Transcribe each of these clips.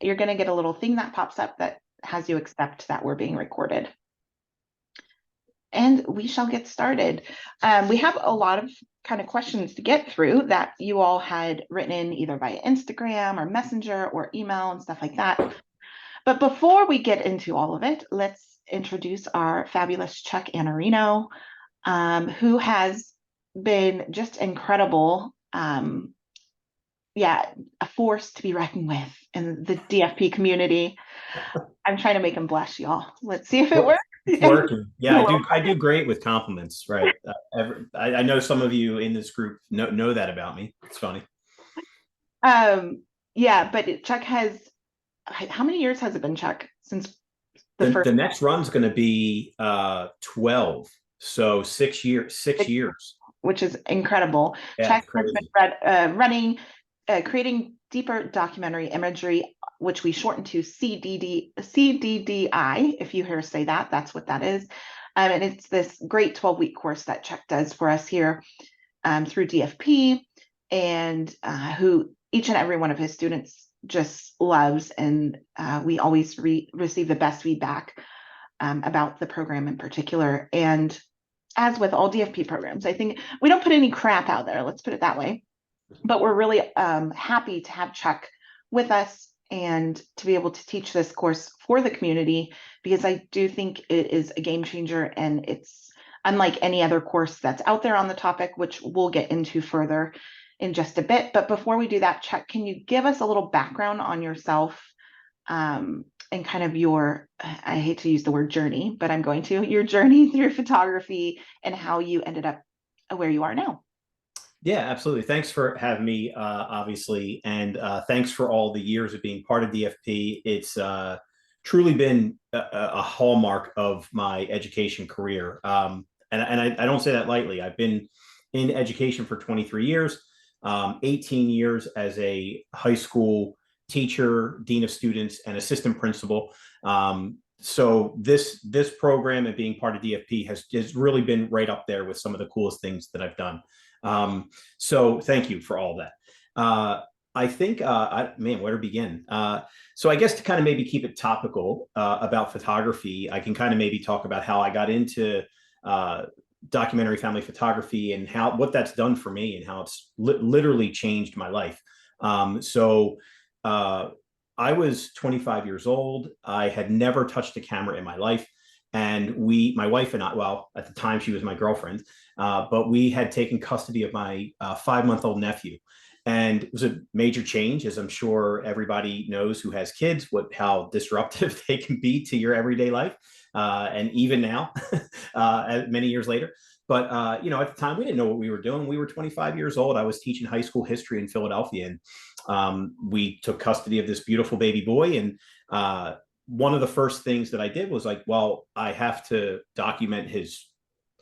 you're going to get a little thing that pops up that has you accept that we're being recorded. And we shall get started. We have a lot of kind of questions to get through that you all had written in either via Instagram or Messenger or email and stuff like that. But before we get into all of it, let's introduce our fabulous Chuck Anerino, who has been just incredible. Yeah, a force to be reckoned with in the DFP community. I'm trying to make him blush, y'all. Let's see if it works. It's working. Yeah, I do great with compliments, right? I know some of you in this group know that about me. It's funny. Yeah, but Chuck has, how many years has it been, Chuck, since the The first? next run's going to be 12, so 6 years. 6 years. Which is incredible. Yeah, Chuck it's has crazy. been running, creating deeper documentary imagery, which we shorten to CDDI. If you hear us say that, that's what that is. And it's this great 12-week course that Chuck does for us here through DFP, and who each and every one of his students just loves. And we always receive the best feedback about the program in particular. And as with all DFP programs, I think we don't put any crap out there, let's put it that way. But we're really happy to have Chuck with us and to be able to teach this course for the community, because I do think it is a game changer, and it's unlike any other course that's out there on the topic, which we'll get into further in just a bit. But before we do that, Chuck, can you give us a little background on yourself, and kind of your, I hate to use the word journey, but I'm going to, your journey through photography and how you ended up where you are now? Yeah, absolutely. Thanks for having me, obviously, and thanks for all the years of being part of DFP. It's truly been a hallmark of my education career, and I don't say that lightly. I've been in education for 23 years, 18 years as a high school teacher, dean of students, and assistant principal. So this program and being part of DFP has really been right up there with some of the coolest things that I've done. So thank you for all that. I think, man, where to begin? So I guess to kind of maybe keep it topical about photography, I can kind of maybe talk about how I got into documentary family photography and what that's done for me and how it's literally changed my life. So I was 25 years old. I had never touched a camera in my life. And my wife and I, well, at the time she was my girlfriend, but we had taken custody of my 5-month-old nephew. And it was a major change, as I'm sure everybody knows who has kids, how disruptive they can be to your everyday life. And even now, many years later. But, at the time, we didn't know what we were doing. We were 25 years old. I was teaching high school history in Philadelphia. And we took custody of this beautiful baby boy. And one of the first things that I did was like, well, I have to document his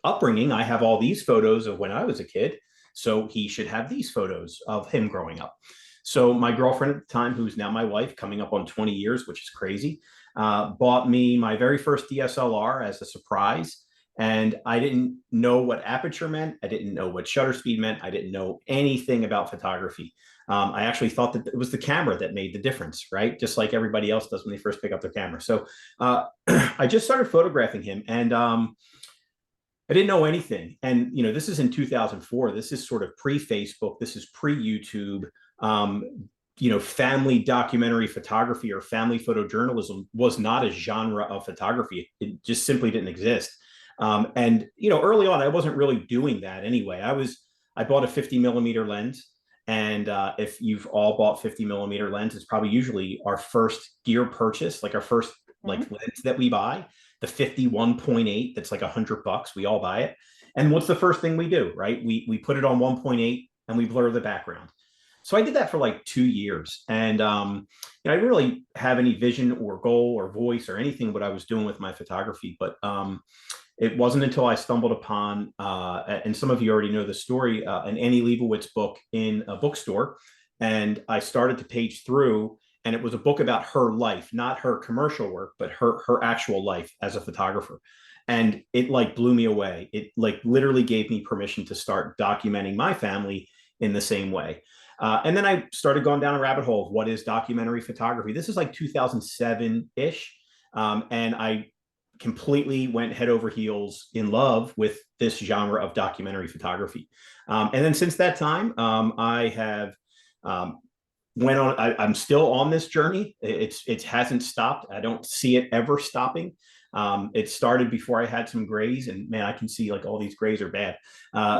upbringing. I have all these photos of when I was a kid, so he should have these photos of him growing up. So my girlfriend at the time, who's now my wife, coming up on 20 years, which is crazy, bought me my very first DSLR as a surprise. And I didn't know what aperture meant. I didn't know what shutter speed meant. I didn't know anything about photography. I actually thought that it was the camera that made the difference, right? Just like everybody else does when they first pick up their camera. So I just started photographing him, and I didn't know anything. And, this is in 2004. This is sort of pre-Facebook. This is pre-YouTube. Family documentary photography or family photojournalism was not a genre of photography. It just simply didn't exist. And early on, I wasn't really doing that anyway. I bought a 50 millimeter lens. And if you've all bought 50 millimeter lens, it's probably usually our first gear purchase, like our first like lens that we buy, the 51.8, that's like $100. We all buy it. And what's the first thing we do, right? We put it on 1.8 and we blur the background. So I did that for like 2 years. And I didn't really have any vision or goal or voice or anything what I was doing with my photography. But it wasn't until I stumbled upon, and some of you already know the story, an Annie Leibovitz book in a bookstore. And I started to page through, and it was a book about her life, not her commercial work, but her actual life as a photographer. And it like blew me away. It like literally gave me permission to start documenting my family in the same way. And then I started going down a rabbit hole of what is documentary photography. This is like 2007 ish. And I completely went head over heels in love with this genre of documentary photography. And then since that time, I have went on. I'm still on this journey. It hasn't stopped. I don't see it ever stopping. It started before I had some grays, and man, I can see like all these grays are bad.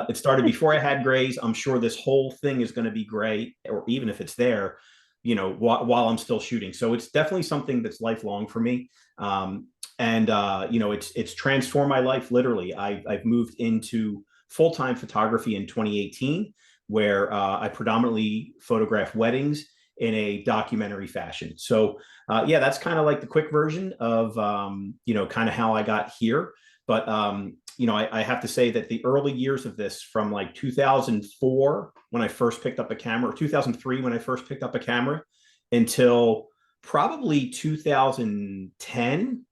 It started before I had grays. I'm sure this whole thing is going to be gray, or even if it's there, while I'm still shooting. So it's definitely something that's lifelong for me. And it's transformed my life literally. I've moved into full-time photography in 2018, where I predominantly photograph weddings in a documentary fashion. So yeah, that's kind of like the quick version of kind of how I got here. But I have to say that the early years of this, from like 2004 when I first picked up a camera, or 2003 when I first picked up a camera, until probably 2010,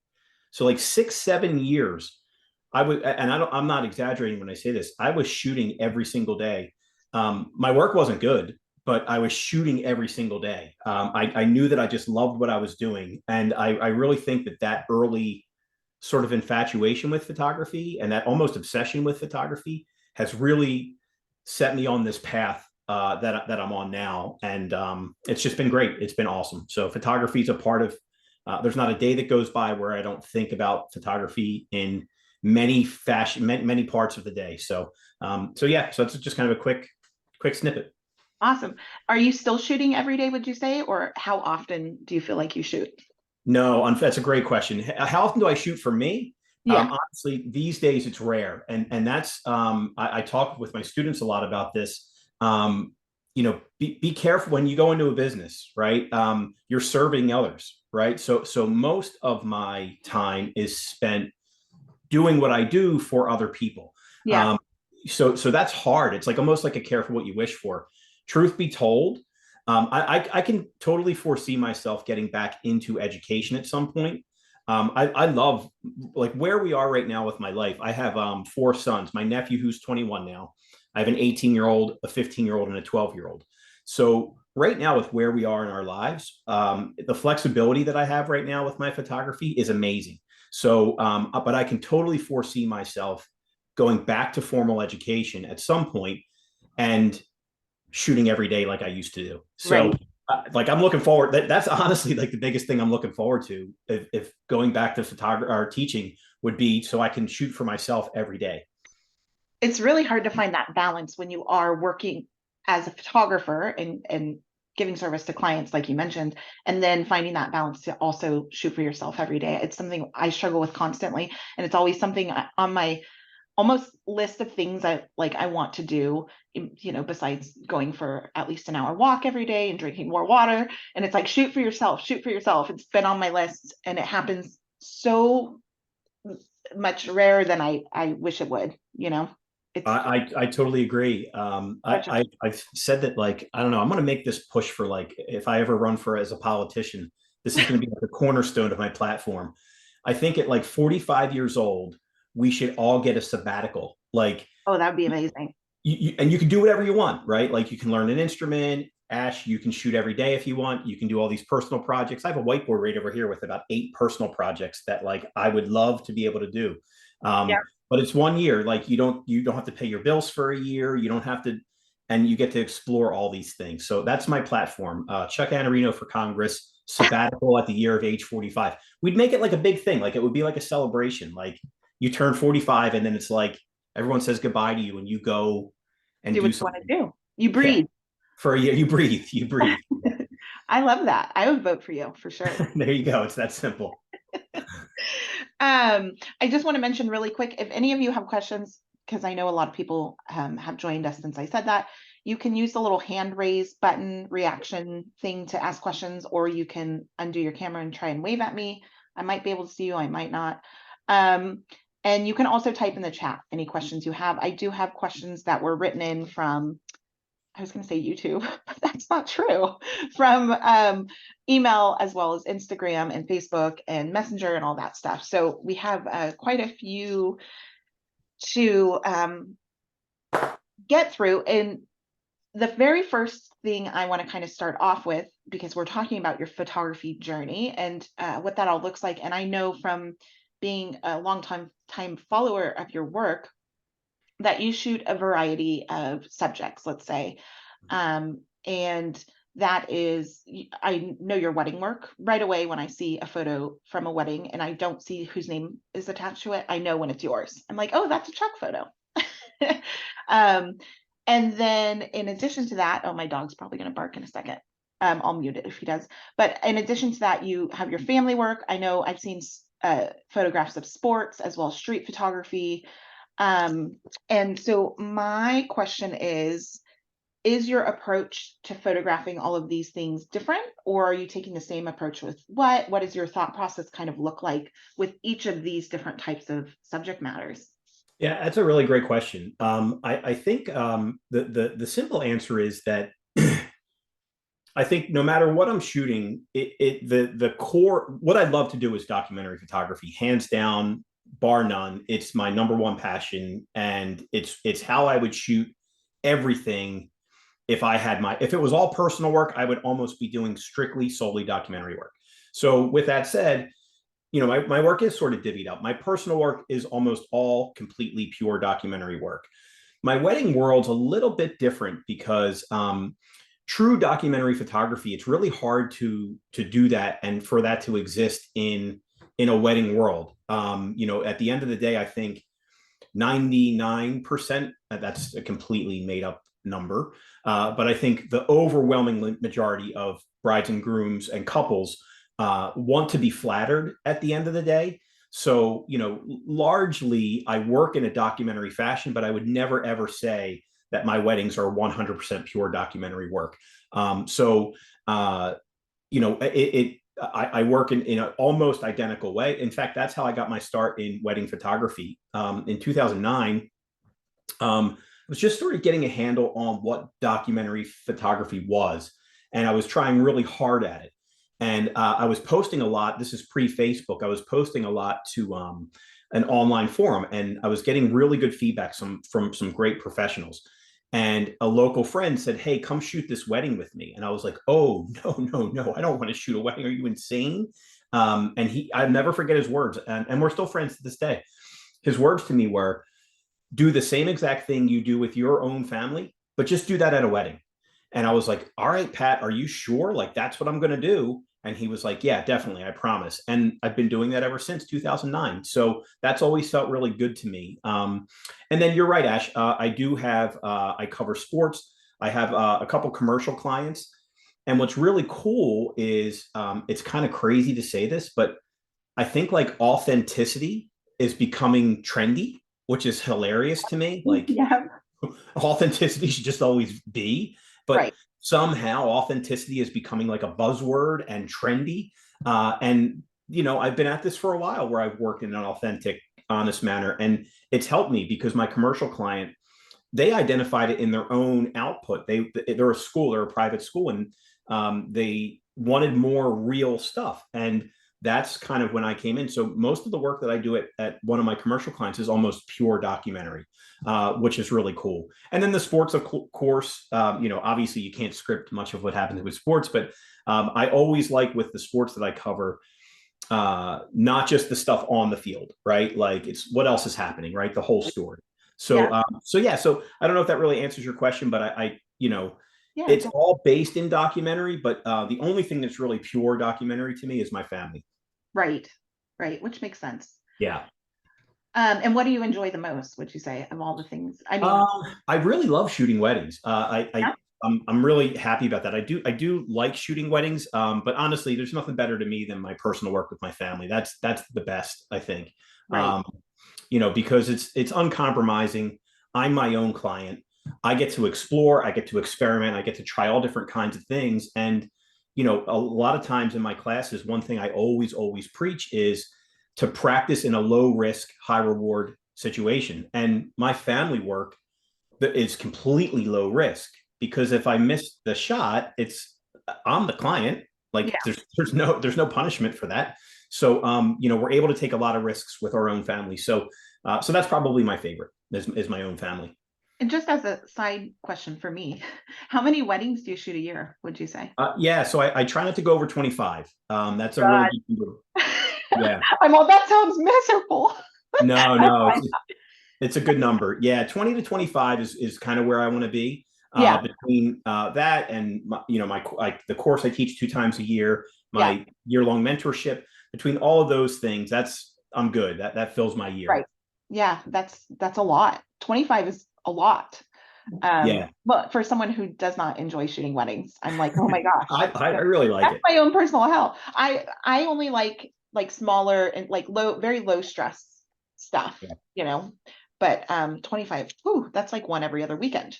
so like 6, 7 years, I would, and I'm not exaggerating when I say this, I was shooting every single day. My work wasn't good, but I was shooting every single day. I knew that I just loved what I was doing. And I really think that early sort of infatuation with photography and that almost obsession with photography has really set me on this path that I'm on now. And it's just been great. It's been awesome. So photography is a part of, there's not a day that goes by where I don't think about photography in many parts of the day. So yeah, so it's just kind of a quick snippet. Awesome. Are you still shooting every day, would you say, or how often do you feel like you shoot? No, that's a great question. How often do I shoot for me? Yeah. Honestly, these days it's rare, and that's I talk with my students a lot about this. Be careful when you go into a business, right? You're serving others, right? So most of my time is spent doing what I do for other people. Yeah. So that's hard. It's like almost like a care for what you wish for. Truth be told, I can totally foresee myself getting back into education at some point. I love like where we are right now with my life. I have 4 sons. My nephew, who's 21 now. I have an 18-year-old, a 15-year-old, and a 12-year-old. So right now, with where we are in our lives, the flexibility that I have right now with my photography is amazing. So, but I can totally foresee myself going back to formal education at some point and shooting every day like I used to do. So, Right. like I'm looking forward. That's honestly like the biggest thing I'm looking forward to. If going back to photography or teaching would be so I can shoot for myself every day. It's really hard to find that balance when you are working as a photographer and giving service to clients, like you mentioned, and then finding that balance to also shoot for yourself every day. It's something I struggle with constantly, and it's always something on my almost list of things I want to do, besides going for at least an hour walk every day and drinking more water. And it's like, shoot for yourself, shoot for yourself. It's been on my list, and it happens so much rarer than I wish it would, it's I totally agree. such a I've said that like I don't know. I'm going to make this push for like if I ever run for as a politician, this is going to be like the cornerstone of my platform. I think at like 45 years old, we should all get a sabbatical. Like oh, that would be amazing. and you can do whatever you want, right? Like you can learn an instrument. Ash, you can shoot every day if you want. You can do all these personal projects. I have a whiteboard right over here with about 8 personal projects that like I would love to be able to do. Yeah. But it's 1 year. Like you don't have to pay your bills for a year. You don't have to, and you get to explore all these things. So that's my platform. Chuck Anerino for Congress, sabbatical at the year of age 45. We'd make it like a big thing. Like it would be like a celebration. Like you turn 45 and then it's like everyone says goodbye to you and you go and Do do what you want something. to do. You Yeah. breathe. For a year, you breathe. I love that. I would vote for you for sure. There you go. It's that simple. I just want to mention really quick, if any of you have questions, because I know a lot of people have joined us since I said that, you can use the little hand raise button reaction thing to ask questions, or you can undo your camera and try and wave at me. I might be able to see you, I might not. And you can also type in the chat any questions you have. I do have questions that were written in from, I was going to say YouTube, but that's not true, from email as well as Instagram and Facebook and Messenger and all that stuff. So we have quite a few to get through. And the very first thing I want to kind of start off with, because we're talking about your photography journey and what that all looks like. And I know from being a long time follower of your work that you shoot a variety of subjects, let's say. And that is, I know your wedding work right away when I see a photo from a wedding and I don't see whose name is attached to it. I know when it's yours. I'm like, oh, that's a Chuck photo. um, and then in addition to that, oh, my dog's probably going to bark in a second. I'll mute it if he does. But in addition to that, you have your family work. I know I've seen photographs of sports as well as street photography. And so my question is your approach to photographing all of these things different, or are you taking the same approach with what does your thought process kind of look like with each of these different types of subject matters? Yeah, that's a really great question. I think the simple answer is that I think no matter what I'm shooting, the core, what I'd love to do is documentary photography, hands down, bar none. It's my number one passion, and it's how I would shoot everything. If it was all personal work, I would almost be doing strictly solely documentary work. So with that said, my work is sort of divvied up. My personal work is almost all completely pure documentary work. My wedding world's a little bit different because true documentary photography, it's really hard to do that and for that to exist in a wedding world. At the end of the day, I think 99%, that's a completely made up number, but I think the overwhelming majority of brides and grooms and couples want to be flattered at the end of the day. So, largely I work in a documentary fashion, but I would never ever say that my weddings are 100% pure documentary work. So, I work in an almost identical way. In fact, that's how I got my start in wedding photography. In 2009, I was just sort of getting a handle on what documentary photography was, and I was trying really hard at it. And I was posting a lot. This is pre-Facebook. I was posting a lot to an online forum, and I was getting really good feedback from some great professionals. And a local friend said, "Hey, come shoot this wedding with me." And I was like, "Oh, no, no, no, I don't want to shoot a wedding. Are you insane?" And I'll never forget his words. And we're still friends to this day. His words to me were, do the same exact thing you do with your own family, but just do that at a wedding. And I was like, all right, Pat, are you sure? Like, that's what I'm going to do. And he was like, yeah, definitely, I promise. And I've been doing that ever since 2009. So that's always felt really good to me. And then you're right, Ash. I do have, I cover sports. I have a couple commercial clients. And what's really cool is it's kind of crazy to say this, but I think like authenticity is becoming trendy, which is hilarious to me. Like Yeah, authenticity should just always be, but right. somehow authenticity is becoming like a buzzword and trendy. And I've been at this for a while where I've worked in an authentic, honest manner, and it's helped me because my commercial client, they identified it in their own output. They're a school, they're a private school, and they wanted more real stuff. And that's kind of when I came in. So most of the work that I do at one of my commercial clients is almost pure documentary, which is really cool. And then the sports, of course, obviously you can't script much of what happens with sports, but I always like with the sports that I cover, not just the stuff on the field, right? Like it's what else is happening, right? The whole story. So, Yeah, so I don't know if that really answers your question, but yeah, it's all based in documentary, but the only thing that's really pure documentary to me is my family. right, right, which makes sense. Yeah. And what do you enjoy the most, would you say, of all the things? I mean, Um, I really love shooting weddings. yeah, I'm really happy about that. I do like shooting weddings. But honestly, there's nothing better to me than my personal work with my family. That's the best, I think. right. Um, because it's uncompromising. I'm my own client. I get to explore, I get to experiment, I get to try all different kinds of things. And, a lot of times in my classes, one thing I always preach is to practice in a low risk, high reward situation. And my family work is completely low risk because if I miss the shot, I'm the client. Like Yeah, there's no punishment for that. So we're able to take a lot of risks with our own family. So that's probably my favorite is my own family. And just as a side question for me, how many weddings do you shoot a year, would you say? Yeah, so I try not to go over 25. That's a really God. good number. Yeah. I'm all, that sounds miserable. No, no, it's a good number. Yeah, 20 to 25 is kind of where I want to be. Yeah, Between that and the course I teach 2 times a year, yeah, my year-long mentorship, between all of those things, I'm good. That fills my year. right. Yeah, that's a lot. 25 is a lot. Yeah, But for someone who does not enjoy shooting weddings, I'm like, oh my gosh, I really like that's it. my own personal hell. I only like smaller and like very low stress stuff, Yeah, you know. But 25, whew, that's like one every other weekend.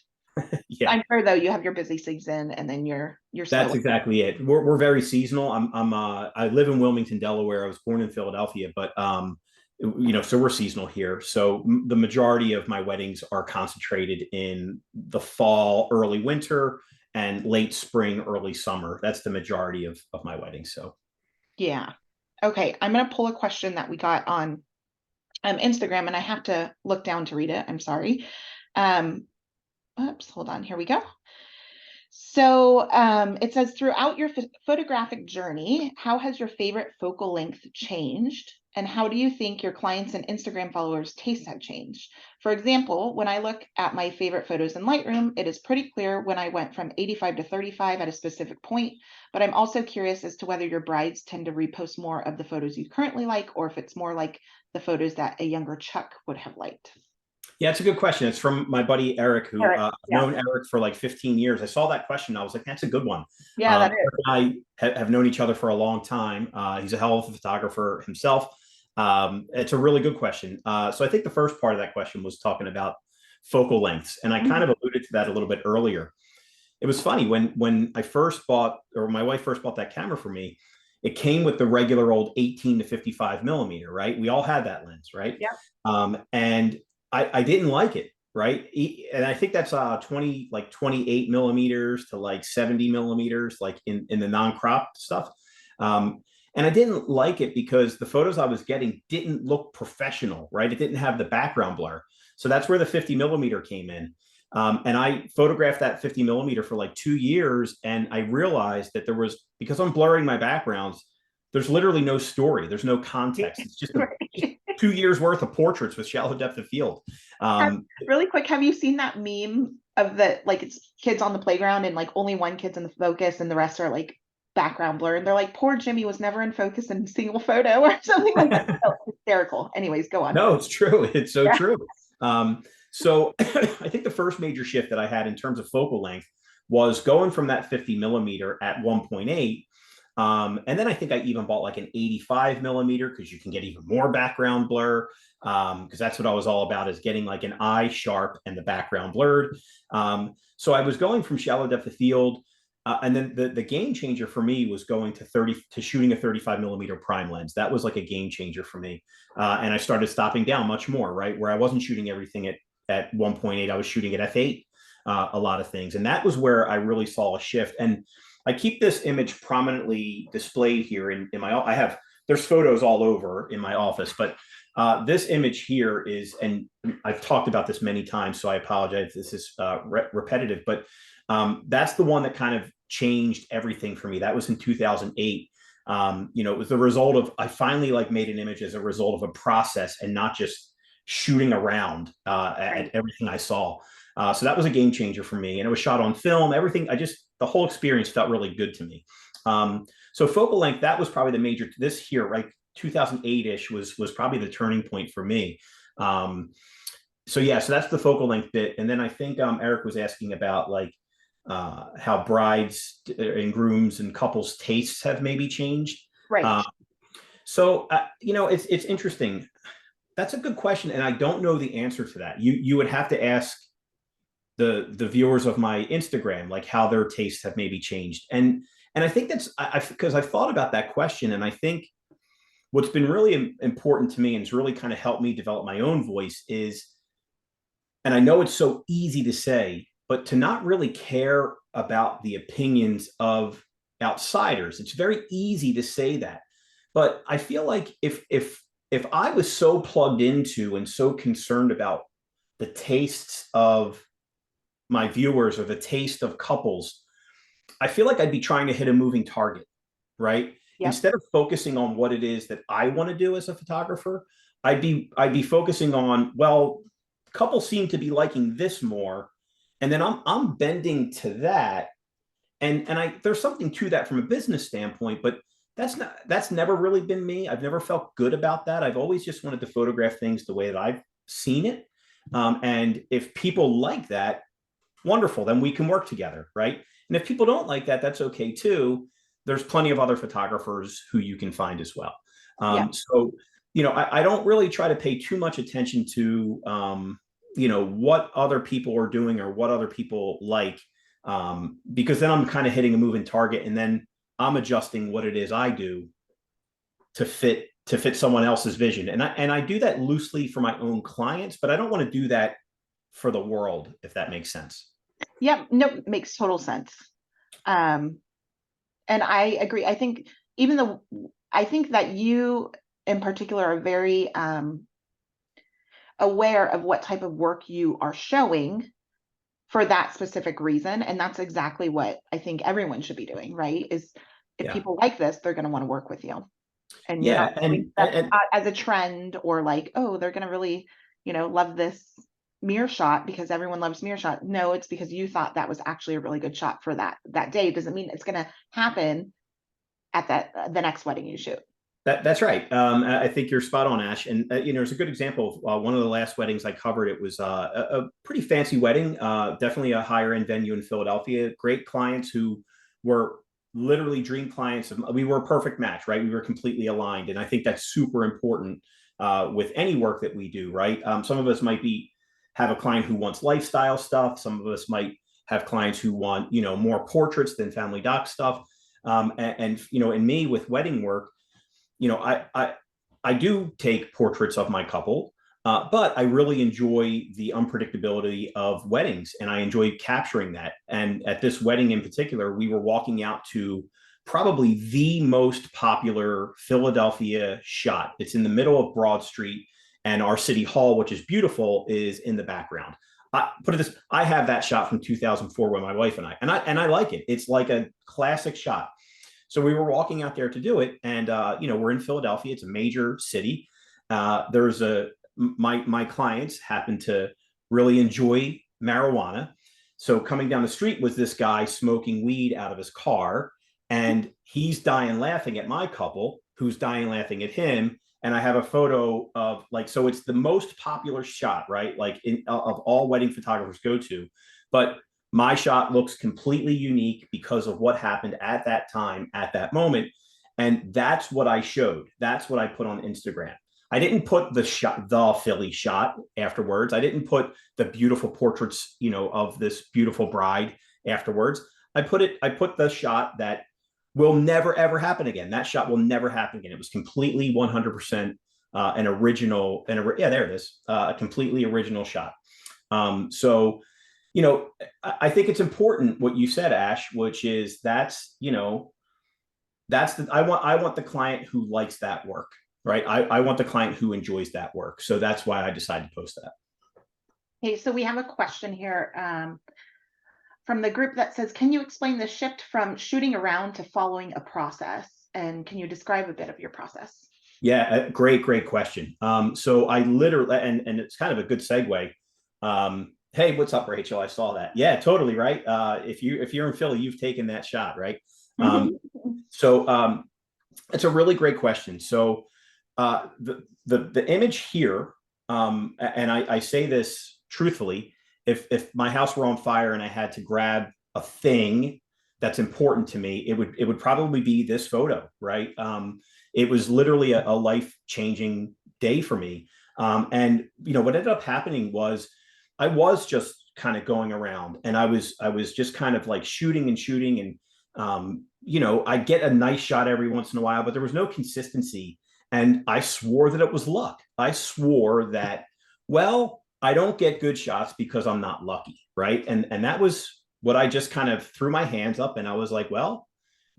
yeah. I'm sure though you have your busy season and then you're That's slow. exactly it. We're very seasonal. I live in Wilmington, Delaware. I was born in Philadelphia, but so we're seasonal here. So the majority of my weddings are concentrated in the fall, early winter, and late spring, early summer. That's the majority of my weddings. So Yeah. Okay, I'm gonna pull a question that we got on Instagram and I have to look down to read it. I'm sorry. Um, oops, hold on. Here we go. So it says, throughout your photographic journey, how has your favorite focal length changed? And how do you think your clients and Instagram followers' tastes have changed? For example, when I look at my favorite photos in Lightroom, it is pretty clear when I went from 85 to 35 at a specific point. But I'm also curious as to whether your brides tend to repost more of the photos you currently like, or if it's more like the photos that a younger Chuck would have liked. yeah, it's a good question. It's from my buddy Eric, who Eric, I've yeah. known Eric for like 15 years. I saw that question. I was like, that's a good one. Yeah, that Eric is. and I have known each other for a long time. He's a hell of a photographer himself. It's a really good question. So I think the first part of that question was talking about focal lengths, and I kind Mhm. of alluded to that a little bit earlier. It was funny when I first bought, or my wife first bought that camera for me. It came with the regular old 18 to 55 millimeter, right? We all had that lens, right? Yeah. And I didn't like it, right? And I think that's 20, like 28 millimeters to like 70 millimeters, like in the non-crop stuff. Um, and I didn't like it because the photos I was getting didn't look professional, right? It didn't have the background blur. So that's where the 50 millimeter came in. And I photographed that 50 millimeter for like 2 years. And I realized that because I'm blurring my backgrounds, there's literally no story. There's no context. It's just just Right. 2 years worth of portraits with shallow depth of field. Um, Really quick, have you seen that meme of the like it's kids on the playground and like only one kid's in the focus and the rest are like background blur and they're like, poor Jimmy was never in focus in a single photo or something like that. Oh, hysterical. Anyways, go on. no, it's true. It's so Yeah. true. So I think the first major shift that I had in terms of focal length was going from that 50 millimeter at 1.8. And then I think I even bought like an 85 millimeter because you can get even more background blur. Because that's what I was all about, is getting like an eye sharp and the background blurred. So I was going from shallow depth of field. And then the game changer for me was going to shooting a 35 millimeter prime lens. That was like a game changer for me. And I started stopping down much more, right? Where I wasn't shooting everything at 1.8, I was shooting at f8, a lot of things. And that was where I really saw a shift. And I keep this image prominently displayed here in my, there's photos all over in my office, but this image here is, and I've talked about this many times, so I apologize if this is repetitive, but that's the one that kind of changed everything for me. That was in 2008. It was the result of, I finally like made an image as a result of a process and not just shooting around Right. at everything I saw. So that was a game changer for me. And it was shot on film, everything. The whole experience felt really good to me. So focal length, that was probably the major, this here, right? 2008-ish was probably the turning point for me. So yeah, so that's the focal length bit. And then I think Eric was asking about like how brides and grooms and couples tastes have maybe changed. Right. It's interesting. That's a good question, and I don't know the answer to that. You would have to ask the viewers of my Instagram like how their tastes have maybe changed. And I think that's because I've thought about that question, and I think what's been really important to me and has really kind of helped me develop my own voice is, and I know it's so easy to say, but to not really care about the opinions of outsiders. It's very easy to say that. But I feel like if I was so plugged into and so concerned about the tastes of my viewers or the taste of couples, I feel like I'd be trying to hit a moving target, right? Yep. Instead of focusing on what it is that I want to do as a photographer, I'd be focusing on, well, couples seem to be liking this more, and then I'm bending to that, and I there's something to that from a business standpoint, but that's never really been me. I've never felt good about that. I've always just wanted to photograph things the way that I've seen it, and if people like that, wonderful, then we can work together, right? And if people don't like that, that's okay too. There's plenty of other photographers who you can find as well. Yeah. So, I don't really try to pay too much attention to, what other people are doing or what other people like, because then I'm kind of hitting a moving target, and then I'm adjusting what it is I do to fit someone else's vision. And I do that loosely for my own clients, but I don't want to do that for the world, if that makes sense. Yep. No, makes total sense. Um, and I agree. Even though I think that you in particular are very aware of what type of work you are showing for that specific reason. And that's exactly what I think everyone should be doing, right? Is if Yeah. people like this, they're going to want to work with you. And you're not Yeah. doing And, stuff and as a trend or like, oh, they're going to really, love this mirror shot because everyone loves mirror shot. No, it's because you thought that was actually a really good shot for that day. Doesn't mean it's going to happen at the next wedding you shoot. that's right. I think you're spot on, Ash. And there's a good example of one of the last weddings I covered. It was a pretty fancy wedding, definitely a higher end venue in Philadelphia. Great clients who were literally dream clients. We were a perfect match, right? We were completely aligned, and I think that's super important with any work that we do, right? Some of us might have a client who wants lifestyle stuff. Some of us might have clients who want more portraits than family doc stuff. And in me with wedding work, I do take portraits of my couple, but I really enjoy the unpredictability of weddings, and I enjoy capturing that. And at this wedding in particular, we were walking out to probably the most popular Philadelphia shot. It's in the middle of Broad Street, and our city hall, which is beautiful, is in the background. Put it this: I have that shot from 2004 with my wife and I like it. It's like a classic shot. So we were walking out there to do it, and we're in Philadelphia. It's a major city. There's my clients happen to really enjoy marijuana. So coming down the street was this guy smoking weed out of his car, and he's dying laughing at my couple, who's dying laughing at him. And I have a photo of so it's the most popular shot, right? Of all wedding photographers go to, but my shot looks completely unique because of what happened at that time, at that moment. And that's what I showed. That's what I put on Instagram. I didn't put the Philly shot afterwards. I didn't put the beautiful portraits, of this beautiful bride afterwards. I put the shot that will never, ever happen again. That shot will never happen again. It was completely 100% an original, yeah, there it is, a completely original shot. So, I think it's important what you said, Ash, which is I want the client who likes that work, right? I want the client who enjoys that work. So that's why I decided to post that. Okay, so we have a question here from the group that says, can you explain the shift from shooting around to following a process? And can you describe a bit of your process? Yeah, great question. So I literally, and it's kind of a good segue. Hey, what's up, Rachel? I saw that. Yeah, totally right. If you're in Philly, you've taken that shot, right? So it's a really great question. So the image here, and I say this truthfully, if my house were on fire and I had to grab a thing that's important to me, it would probably be this photo, right? It was literally a life-changing day for me. And what ended up happening was I was just kind of going around, and I was just kind of like shooting and shooting, and I get a nice shot every once in a while, but there was no consistency. And I swore that it was luck. I swore that, well, I don't get good shots because I'm not lucky, right? And that was what I just kind of threw my hands up, and I was like, well,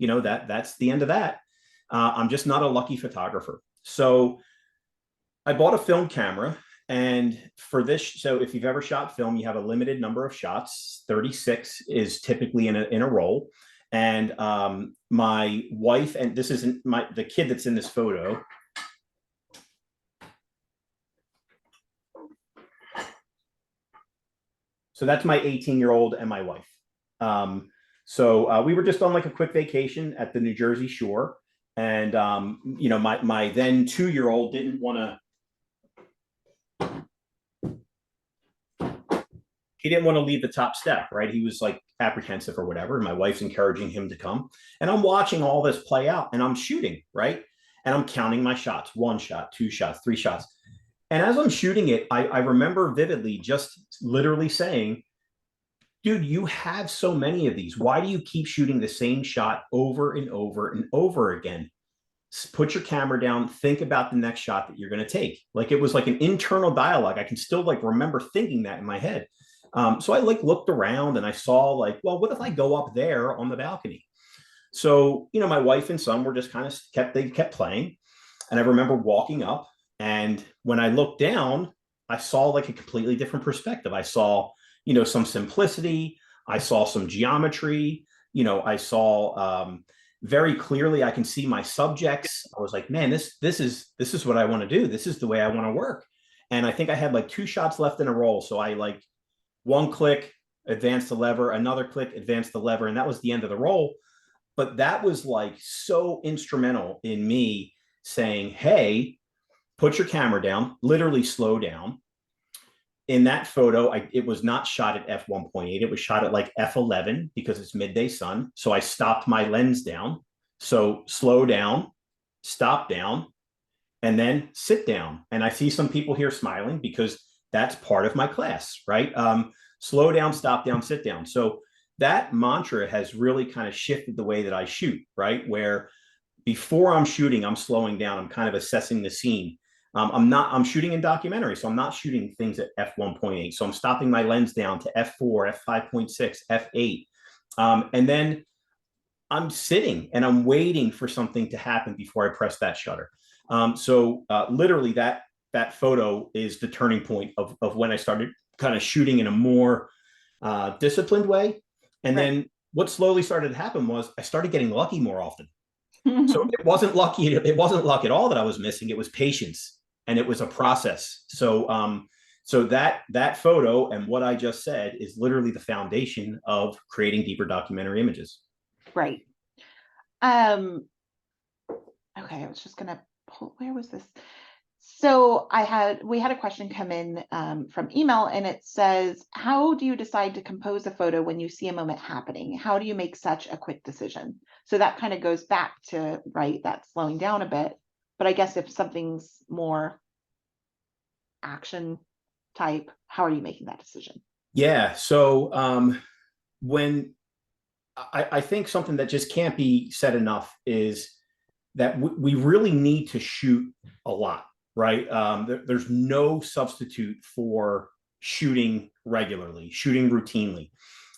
that's the end of that. I'm just not a lucky photographer. So I bought a film camera, And for this, so if you've ever shot film, you have a limited number of shots. 36 is typically in a roll. And my wife, and this isn't the kid that's in this photo. So that's my 18-year-old and my wife. So we were just on like a quick vacation at the New Jersey shore. And, my then 2-year-old didn't want to, he didn't want to leave the top step, right? He was like apprehensive or whatever. And my wife's encouraging him to come. And I'm watching all this play out and I'm shooting, right? And I'm counting my shots, 1 shot, 2 shots, 3 shots. And as I'm shooting it, I remember vividly just literally saying, dude, you have so many of these. Why do you keep shooting the same shot over and over and over again? Put your camera down, think about the next shot that you're going to take. Like it was like an internal dialogue. I can still like remember thinking that in my head. So I like looked around and I saw like, well, what if I go up there on the balcony? So, my wife and son were just kind of kept playing. And I remember walking up, and when I looked down, I saw like a completely different perspective. I saw, some simplicity. I saw some geometry. I saw very clearly. I can see my subjects. I was like, man, this is what I want to do. This is the way I want to work. And I think I had like 2 shots left in a roll. So I like 1 click, advance the lever, another click, advance the lever, and that was the end of the roll. But that was like so instrumental in me saying, hey, put your camera down, literally slow down. In that photo, it was not shot at f1.8. It was shot at like f11 because it's midday sun. So I stopped my lens down. So slow down, stop down, and then sit down. And I see some people here smiling because that's part of my class, right? Slow down, stop down, sit down. So that mantra has really kind of shifted the way that I shoot, right? Where before I'm shooting, I'm slowing down. I'm kind of assessing the scene. I'm shooting in documentary, so I'm not shooting things at f1.8. So I'm stopping my lens down to f4, f5.6, f8. And then I'm sitting and I'm waiting for something to happen before I press that shutter. So literally that photo is the turning point of when I started kind of shooting in a more disciplined way. And then what slowly started to happen was I started getting lucky more often. So it wasn't luck at all that I was missing. It was patience, and it was a process. So that photo and what I just said is literally the foundation of creating deeper documentary images. Right. Okay, I was just gonna pull, where was this? So we had a question come in from email, and it says, how do you decide to compose a photo when you see a moment happening? How do you make such a quick decision? So that kind of goes back to, right, that slowing down a bit. But I guess if something's more action type, how are you making that decision? Yeah. So when I think something that just can't be said enough is that we really need to shoot a lot, right? There's no substitute for shooting regularly, shooting routinely.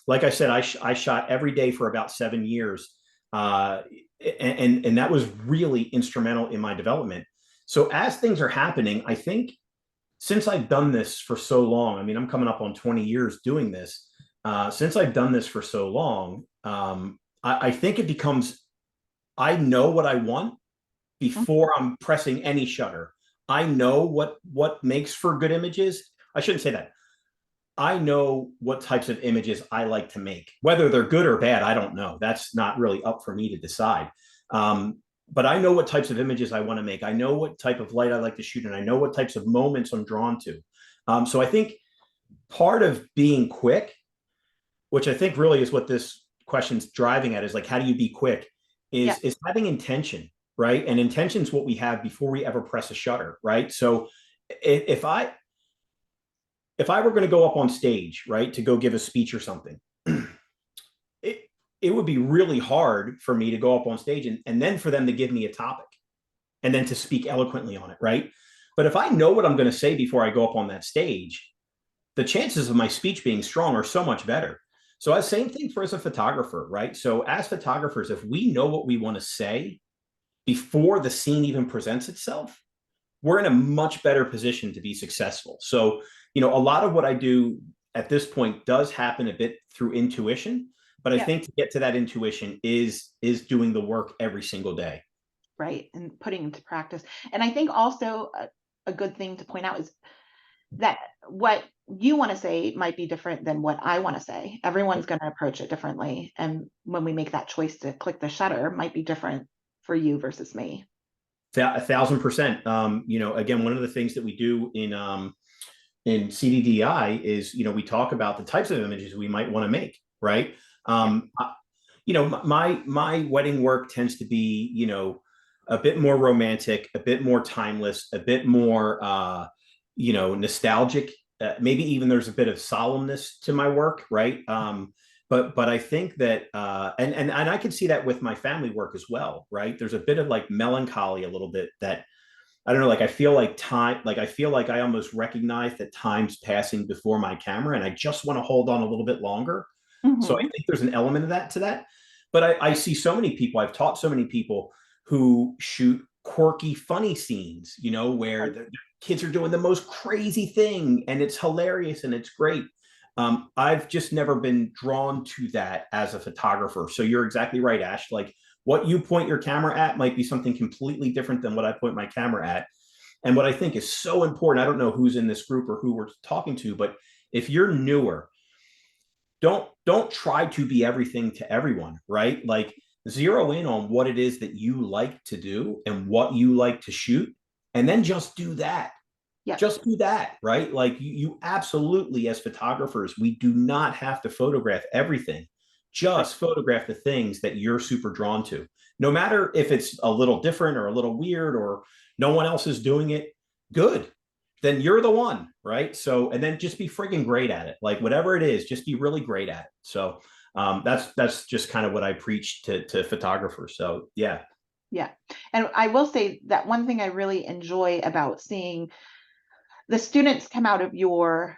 Like I said, I shot every day for about 7 years, and that was really instrumental in my development. So as things are happening, I think since I've done this for so long, I mean, I'm coming up on 20 years doing this. Since I've done this for so long, I think it becomes, I know what I want before I'm pressing any shutter. I know what makes for good images. I shouldn't say that. I know what types of images I like to make. Whether they're good or bad, I don't know. That's not really up for me to decide. But I know what types of images I want to make. I know what type of light I like to shoot, and I know what types of moments I'm drawn to. So I think part of being quick, which I think really is what this question's driving at, is like, how do you be quick? Is having intention, right? And intention is what we have before we ever press a shutter, right? So if I were going to go up on stage, right, to go give a speech or something, it would be really hard for me to go up on stage and then for them to give me a topic and then to speak eloquently on it, right? But if I know what I'm going to say before I go up on that stage, the chances of my speech being strong are so much better. So as same thing for as a photographer, right? So as photographers, if we know what we want to say before the scene even presents itself, we're in a much better position to be successful. So, a lot of what I do at this point does happen a bit through intuition, but I Yeah. think to get to that intuition is doing the work every single day. Right. And putting into practice. And I think also a good thing to point out is that what you want to say might be different than what I want to say. Everyone's going to approach it differently. And when we make that choice to click the shutter, might be different for you versus me. 1,000%. Again, one of the things that we do in CDDI is, we talk about the types of images we might want to make, right? Yeah. My wedding work tends to be, a bit more romantic, a bit more timeless, a bit more, nostalgic. Maybe even there's a bit of solemnness to my work, right? But I think that, and I can see that with my family work as well, right? There's a bit of like melancholy, a little bit that I don't know, like I feel like time, like I feel like I almost recognize that time's passing before my camera and I just want to hold on a little bit longer. So I Mm-hmm. think there's an element of that to that. But I see so many people, I've taught so many people who shoot quirky, funny scenes, where the kids are doing the most crazy thing and it's hilarious and it's great. I've just never been drawn to that as a photographer. So you're exactly right, Ash. Like what you point your camera at might be something completely different than what I point my camera at. And what I think is so important, I don't know who's in this group or who we're talking to, but if you're newer, don't try to be everything to everyone, right? Like zero in on what it is that you like to do and what you like to shoot, and then just do that. Yeah. Just do that, right? Like you absolutely, as photographers, we do not have to photograph everything. Right. Just photograph the things that you're super drawn to. No matter if it's a little different or a little weird or no one else is doing it, good. Then you're the one, right? So, and then just be freaking great at it. Like whatever it is, just be really great at it. So that's just kind of what I preach to photographers. So yeah. Yeah. And I will say that one thing I really enjoy about seeing the students come out of your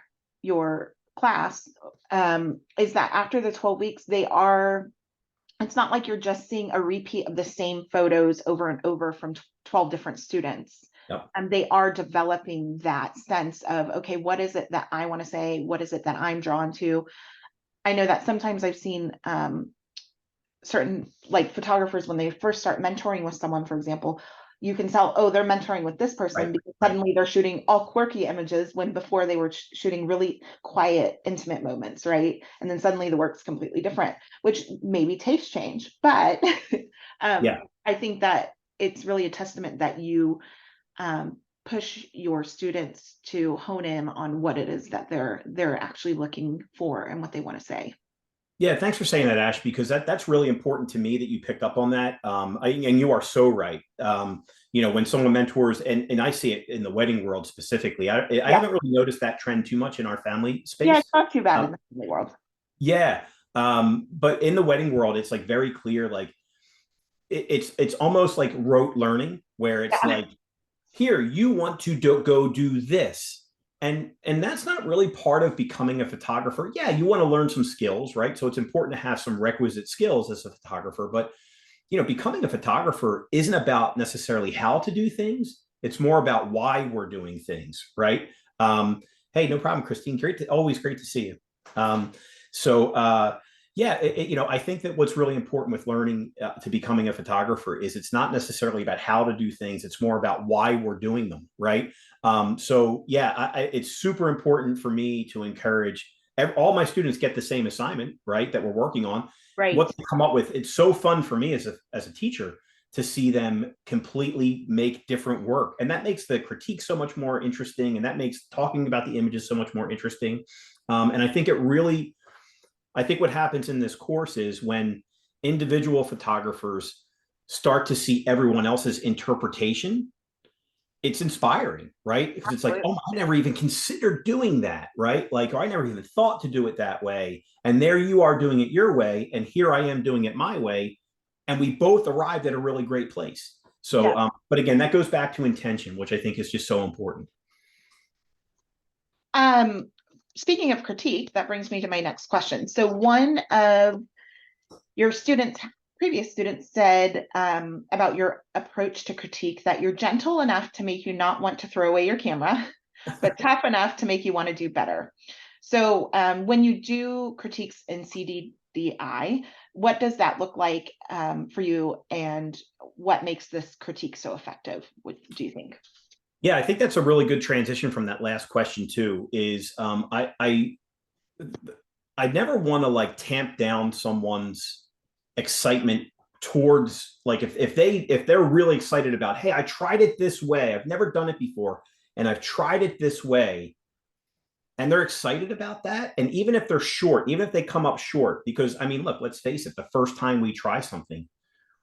class is that after the 12 weeks, it's not like you're just seeing a repeat of the same photos over and over from 12 different students. Yep. And they are developing that sense of, okay, what is it that I want to say? What is it that I'm drawn to? I know that sometimes I've seen certain like photographers when they first start mentoring with someone, for example, you can tell, oh, they're mentoring with this person Right. because Right. suddenly they're shooting all quirky images when before they were shooting really quiet, intimate moments, right? And then suddenly the work's completely different, which maybe taste change, but Yeah. I think that it's really a testament that you push your students to hone in on what it is that they're actually looking for and what they want to say. Yeah, thanks for saying that, Ash, because that's really important to me that you picked up on that. And you are so right. When someone mentors, and I see it in the wedding world specifically, I Yeah. haven't really noticed that trend too much in our family Yeah, it's space. not too bad Uh, in the family world. yeah, but in the wedding world, it's like very clear. Like it's almost like rote learning, where it's Yeah. like here you want to go do this, and that's not really part of becoming a photographer. Yeah, you want to learn some skills, right? So it's important to have some requisite skills as a photographer, but becoming a photographer isn't about necessarily how to do things. It's more about why we're doing things, right? Hey, no problem, Christine. Always great to see you. um, so yeah, I think that what's really important with learning to becoming a photographer is it's not necessarily about how to do things. It's more about why we're doing them, right? So yeah, it's super important for me to encourage all my students get the same assignment, right? That we're working on. Right. What they come up with. It's so fun for me as a teacher to see them completely make different work, and that makes the critique so much more interesting, and that makes talking about the images so much more interesting. And I think what happens in this course is when individual photographers start to see everyone else's interpretation, it's inspiring, right? Because it's like, Absolutely. oh, I never even considered doing that, right? Like, or I never even thought to do it that way. And there you are doing it your way, and here I am doing it my way, and we both arrived at a really great place. Yeah. So, but again, that goes back to intention, which I think is just so important. Um, Speaking of critique, that brings me to my next question. So one of your students previous student said about your approach to critique that you're gentle enough to make you not want to throw away your camera, but tough enough to make you want to do better. So when you do critiques in CDDI, what does that look like for you, and what makes this critique so effective? What do you think? Yeah, I think that's a really good transition from that last question too. Is I never want to like tamp down someone's excitement towards like if they're really excited about, hey, I tried it this way, I've never done it before, and I've tried it this way, and they're excited about that. And even if they're short, even if they come up short, because I mean, look, let's face it, the first time we try something,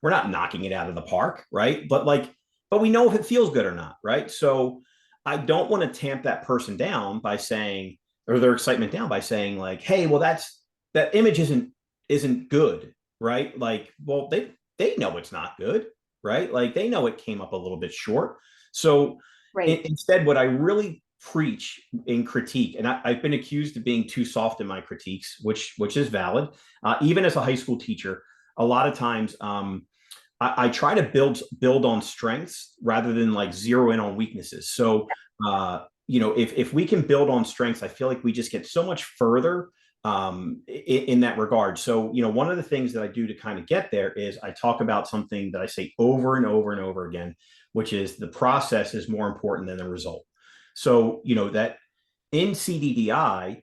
we're not knocking it out of the park, right? But we know if it feels good or not, right? So I don't want to tamp that person down by saying, or their excitement down by saying, like, hey, well, that image isn't good, right? Like, well, they know it's not good, right? Like they know it came up a little bit short. So Right. instead, what I really preach in critique, and I've been accused of being too soft in my critiques, which is valid. Even as a high school teacher, a lot of times I try to build on strengths rather than like zero in on weaknesses. So if we can build on strengths, I feel like we just get so much further in that regard. So one of the things that I do to kind of get there is I talk about something that I say over and over and over again, which is the process is more important than the result. So that in CDDI,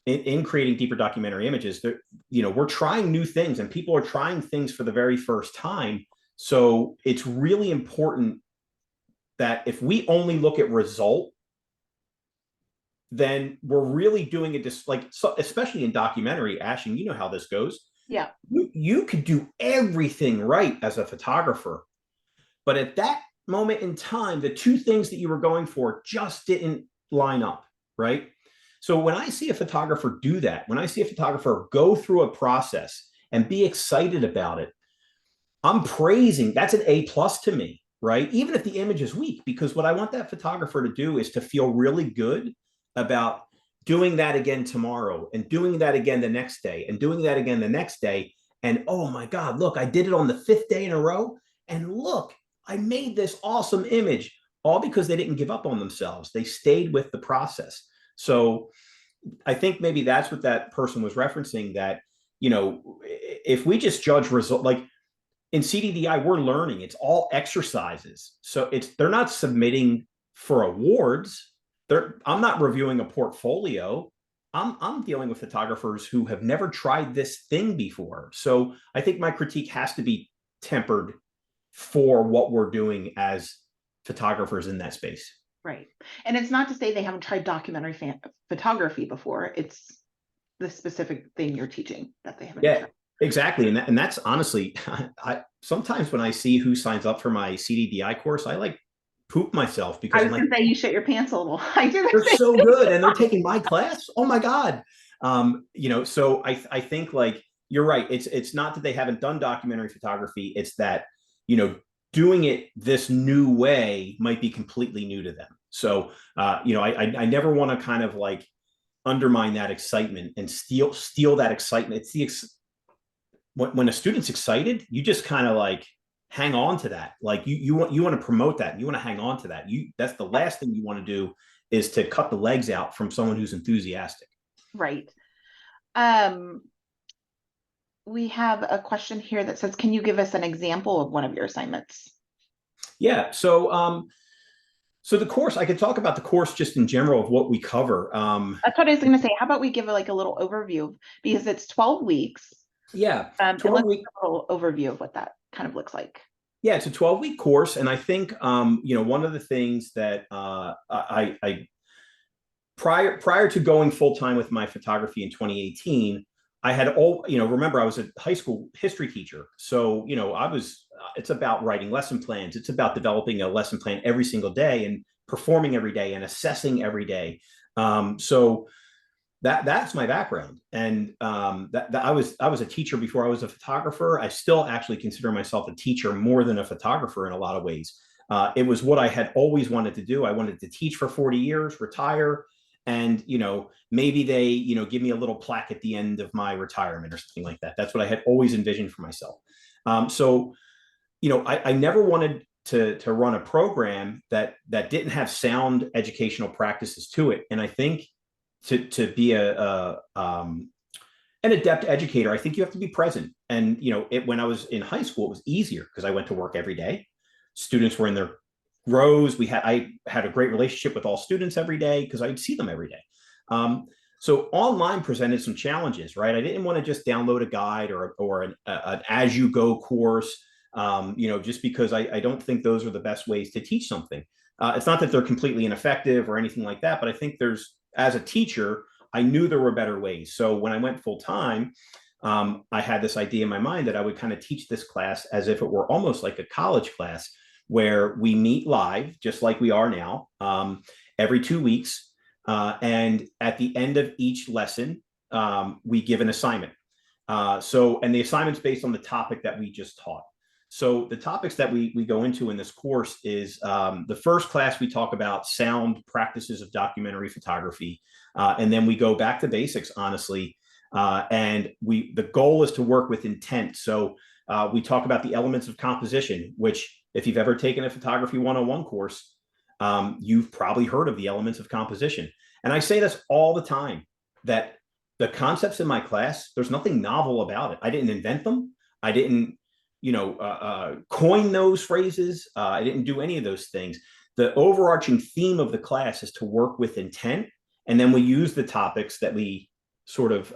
in creating deeper documentary images, that we're trying new things and people are trying things for the very first time. So it's really important that if we only look at result, then we're really doing it just like, so, especially in documentary, Ashing, you know how this goes. Yeah. You could do everything right as a photographer, but at that moment in time, the two things that you were going for just didn't line up, right? So when I see a photographer do that, when I see a photographer go through a process and be excited about it, I'm praising, that's an A+ to me, right? Even if the image is weak, because what I want that photographer to do is to feel really good about doing that again tomorrow and doing that again the next day and doing that again the next day. And oh my God, look, I did it on the 5th day in a row. And look, I made this awesome image, all because they didn't give up on themselves. They stayed with the process. So I think maybe that's what that person was referencing, that, if we just judge result, like in CDDI, we're learning, it's all exercises. So they're not submitting for awards. I'm not reviewing a portfolio. I'm dealing with photographers who have never tried this thing before. So I think my critique has to be tempered for what we're doing as photographers in that space. Right. And it's not to say they haven't tried documentary photography before. It's the specific thing you're teaching that they haven't Yeah, tried. exactly. And that's honestly, I sometimes when I see who signs up for my CDDI course, I like poop myself because I I'm was like, going to say you shit your pants a little. I do they're the same. so good and they're taking my class. Oh my God. So I think like you're right. It's not that they haven't done documentary photography. It's that, doing it this new way might be completely new to them. So I never want to kind of like undermine that excitement and steal that excitement. It's when a student's excited, you just kind of like hang on to that. Like you want to promote that. You want to hang on to that. That's the last thing you want to do, is to cut the legs out from someone who's enthusiastic. Right. We have a question here that says, can you give us an example of one of your assignments? Yeah. So the course, I could talk about the course just in general of what we cover. That's what I was going to say. How about we give like a little overview, because it's 12 weeks. Yeah, And 12 let's week. give a little overview of what that kind of looks like. Yeah, it's a 12-week course, and I think one of the things that I prior to going full time with my photography in 2018, I had remember I was a high school history teacher. So, it's about writing lesson plans. It's about developing a lesson plan every single day and performing every day and assessing every day. So that's my background. And that I was a teacher before I was a photographer. I still actually consider myself a teacher more than a photographer in a lot of ways. It was what I had always wanted to do. I wanted to teach for 40 years, retire, and maybe they give me a little plaque at the end of my retirement or something like that. That's what I had always envisioned for myself. So, I never wanted to run a program that didn't have sound educational practices to it. And I think to be an adept educator, I think you have to be present. And when I was in high school, it was easier because I went to work every day. Students were in their rows. I had a great relationship with all students every day because I'd see them every day. So online presented some challenges, right? I didn't want to just download a guide or an as you go course, just because I don't think those are the best ways to teach something. It's not that they're completely ineffective or anything like that, but I think as a teacher, I knew there were better ways. So when I went full time, I had this idea in my mind that I would kind of teach this class as if it were almost like a college class where we meet live, just like we are now, every 2 weeks. And at the end of each lesson, we give an assignment. And the assignment's based on the topic that we just taught. So the topics that we go into in this course is the first class we talk about sound practices of documentary photography. And then we go back to basics, honestly. And the goal is to work with intent. So we talk about the elements of composition, which if you've ever taken a photography 101 course, you've probably heard of the elements of composition. And I say this all the time, that the concepts in my class, there's nothing novel about it. I didn't invent them. I didn't, coin those phrases. I didn't do any of those things. The overarching theme of the class is to work with intent. And then we use the topics that we sort of,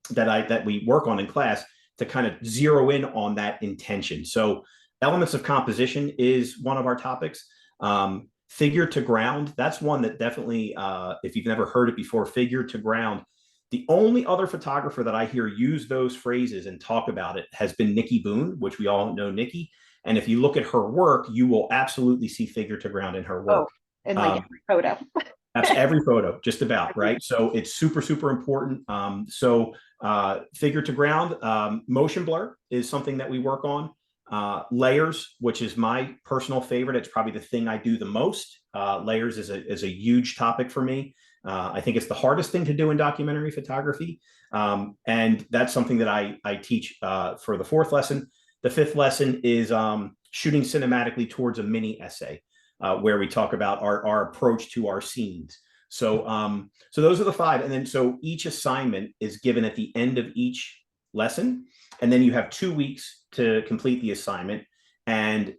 that we work on in class to kind of zero in on that intention. So elements of composition is one of our topics. Figure to ground, that's one that definitely, if you've never heard it before, figure to ground. The only other photographer that I hear use those phrases and talk about it has been Nikki Boone, which we all know Nikki. And if you look at her work, you will absolutely see figure to ground in her work. In like every photo. That's every photo, just about, right? So it's super, super important. Figure to ground, motion blur is something that we work on. Layers, which is my personal favorite. It's probably the thing I do the most. Layers is a huge topic for me. I think it's the hardest thing to do in documentary photography. And that's something that I teach for the fourth lesson. The fifth lesson is shooting cinematically towards a mini essay, where we talk about our approach to our scenes. So those are the five. And then so each assignment is given at the end of each lesson. And then you have 2 weeks to complete the assignment. And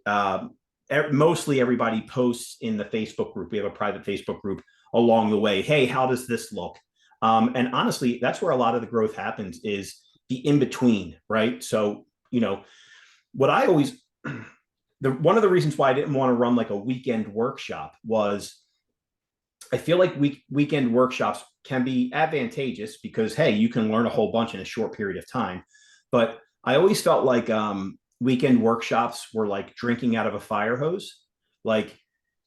mostly everybody posts in the Facebook group. We have a private Facebook group along the way. Hey, how does this look? And honestly, that's where a lot of the growth happens, is the in-between, right? So, what I always, one of the reasons why I didn't want to run like a weekend workshop was I feel like weekend workshops can be advantageous because, hey, you can learn a whole bunch in a short period of time. But I always felt like weekend workshops were like drinking out of a fire hose. Like,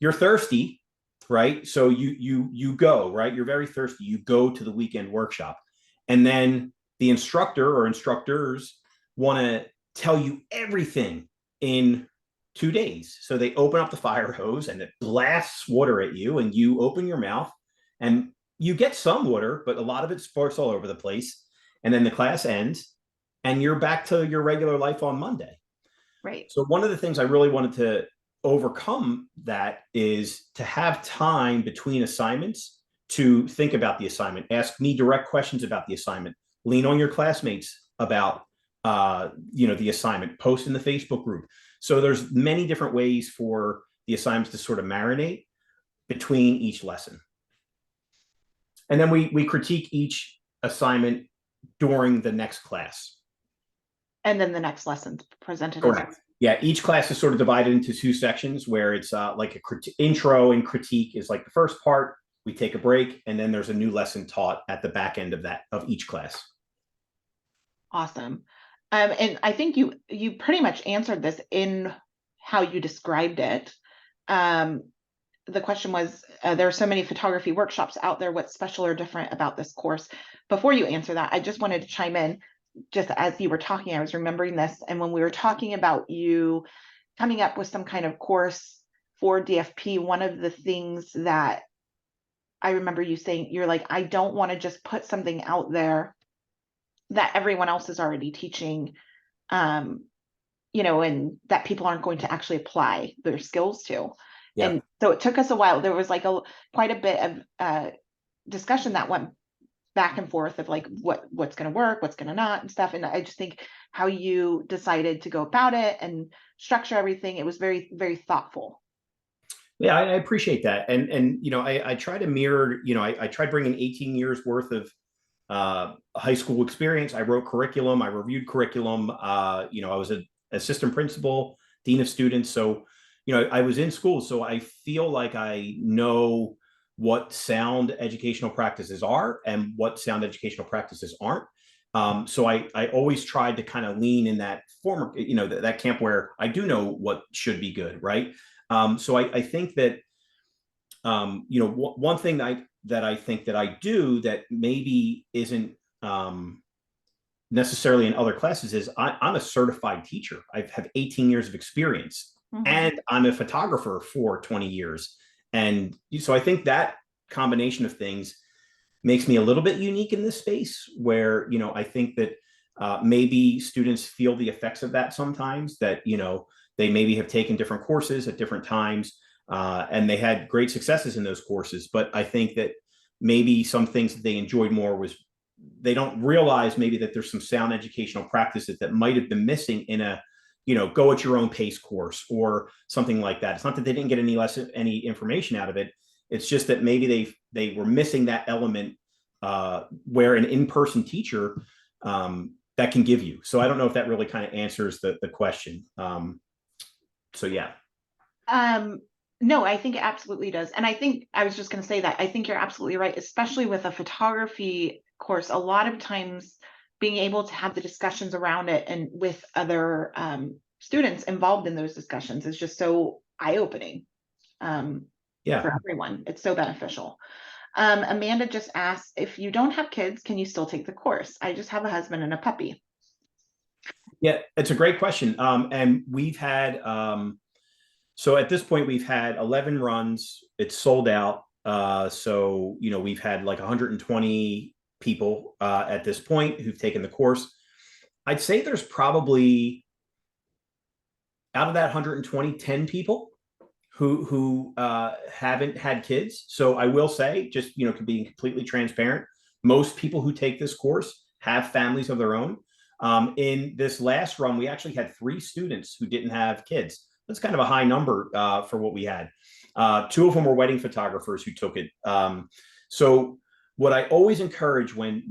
you're thirsty, right? So you go, right? You're very thirsty. You go to the weekend workshop. And then the instructor or instructors want to tell you everything in 2 days. So they open up the fire hose and it blasts water at you, and you open your mouth and you get some water, but a lot of it sparks all over the place. And then the class ends and you're back to your regular life on Monday. Right. So one of the things I really wanted to overcome that is to have time between assignments to think about the assignment, ask me direct questions about the assignment, lean on your classmates about the assignment, post in the Facebook group. So there's many different ways for the assignments to sort of marinate between each lesson. And then we critique each assignment during the next class. And then the next lesson's presented. Correct. Yeah, each class is sort of divided into 2 sections where it's like intro and critique is like the first part. We take a break, and then there's a new lesson taught at the back end of each class. Awesome. And I think you pretty much answered this in how you described it. The question was, there are so many photography workshops out there. What's special or different about this course? Before you answer that, I just wanted to chime in. Just as you were talking, I was remembering this. And when we were talking about you coming up with some kind of course for DFP, one of the things that I remember you saying, you're like, I don't want to just put something out there that everyone else is already teaching. and that people aren't going to actually apply their skills to. Yeah. And so it took us a while. There was like quite a bit of discussion that went back and forth of like what's going to work, what's going to not, and stuff. And I just think how you decided to go about it and structure everything, it was very, very thoughtful. Yeah, I appreciate that. And I try to mirror, I tried bringing 18 years worth of high school experience. I wrote curriculum, I reviewed curriculum. I was an assistant principal, dean of students. So, I was in school. So I feel like I know what sound educational practices are and what sound educational practices aren't. So I always tried to kind of lean in that former, that camp where I do know what should be good, right? So I think that one thing that I think that I do that maybe isn't necessarily in other classes is I'm a certified teacher. I have 18 years of experience, and I'm a photographer for 20 years. And so I think that combination of things makes me a little bit unique in this space where, I think that maybe students feel the effects of that sometimes, that, they maybe have taken different courses at different times, and they had great successes in those courses. But I think that maybe some things that they enjoyed more was they don't realize maybe that there's some sound educational practices that might have been missing in a, go at your own pace course or something like that. It's not that they didn't get any information out of it. It's just that maybe they were missing that element where an in-person teacher that can give you. So I don't know if that really kind of answers the question. So yeah. No, I think it absolutely does. And I think I was just going to say that I think you're absolutely right, especially with a photography course. A lot of times being able to have the discussions around it and with other students involved in those discussions is just so eye-opening Yeah. for everyone. It's so beneficial. Amanda just asked, if you don't have kids, can you still take the course? I just have a husband and a puppy. Yeah, it's a great question. And we've had, so at this point, we've had 11 runs. It's sold out. So, we've had like 120 people at this point who've taken the course. I'd say there's probably out of that 120, 10 people who haven't had kids. So I will say, just being completely transparent, most people who take this course have families of their own. In this last run, we actually had 3 students who didn't have kids. That's kind of a high number for what we had. 2 of them were wedding photographers who took it. So what I always encourage when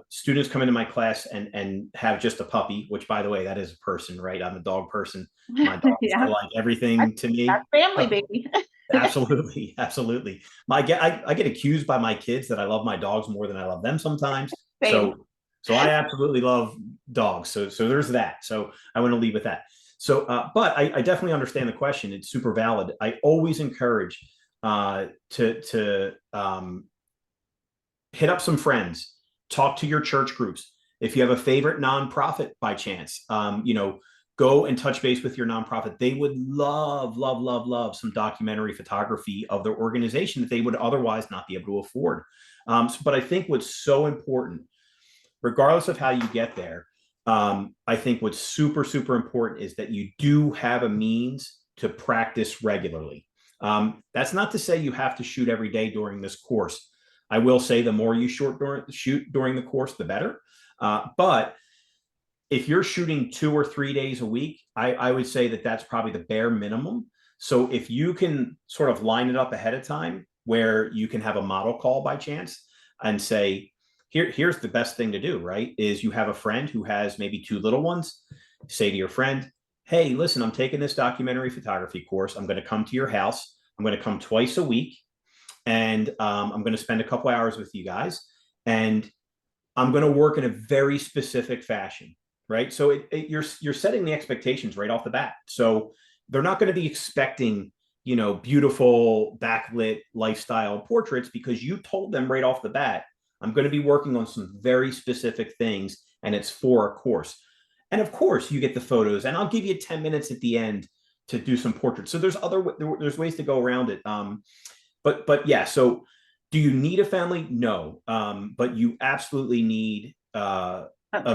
students come into my class and have just a puppy, which by the way, that is a person, right? I'm a dog person. My dogs Yeah, are like everything to me. that's family, baby. Absolutely, absolutely. I get accused by my kids that I love my dogs more than I love them sometimes. Same. So I absolutely love dogs. So there's that. So I want to leave with that. So, but I definitely understand the question. It's super valid. I always encourage to hit up some friends, talk to your church groups. If you have a favorite nonprofit by chance, go and touch base with your nonprofit. They would love, love, love, love some documentary photography of their organization that they would otherwise not be able to afford. But I think what's so important, regardless of how you get there, I think what's super, super important is that you do have a means to practice regularly. That's not to say you have to shoot every day during this course. I will say the more you shoot during the course, the better. But if you're shooting 2 or 3 days a week, I would say that that's probably the bare minimum. So if you can sort of line it up ahead of time where you can have a model call by chance and say, here's the best thing to do, right? Is you have a friend who has maybe 2 little ones. Say to your friend, hey, listen, I'm taking this documentary photography course. I'm going to come to your house. I'm going to come twice a week. And I'm going to spend a couple hours with you guys. And I'm going to work in a very specific fashion, right? So you're setting the expectations right off the bat. So they're not going to be expecting, beautiful backlit lifestyle portraits because you told them right off the bat, I'm going to be working on some very specific things, and it's for a course. And of course, you get the photos, and I'll give you 10 minutes at the end to do some portraits. So there's ways to go around it. But yeah, so do you need a family? No, but you absolutely need a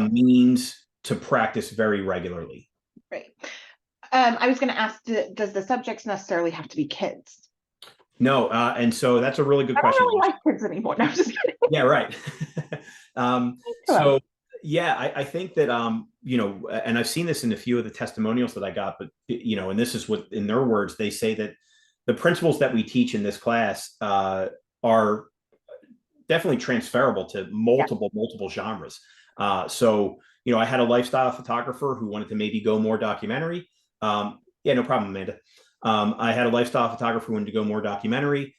means to practice very regularly. Right. I was going to ask, does the subjects necessarily have to be kids? No, and so that's a really good I don't question. really like kids anymore. No, I'm just kidding. Yeah, right. Come on. So yeah, I think that and I've seen this in a few of the testimonials that I got, but and this is what in their words they say that the principles that we teach in this class are definitely transferable to Yeah. multiple genres. So I had a lifestyle photographer who wanted to maybe go more documentary. Yeah, no problem, Amanda. I had a lifestyle photographer who wanted to go more documentary.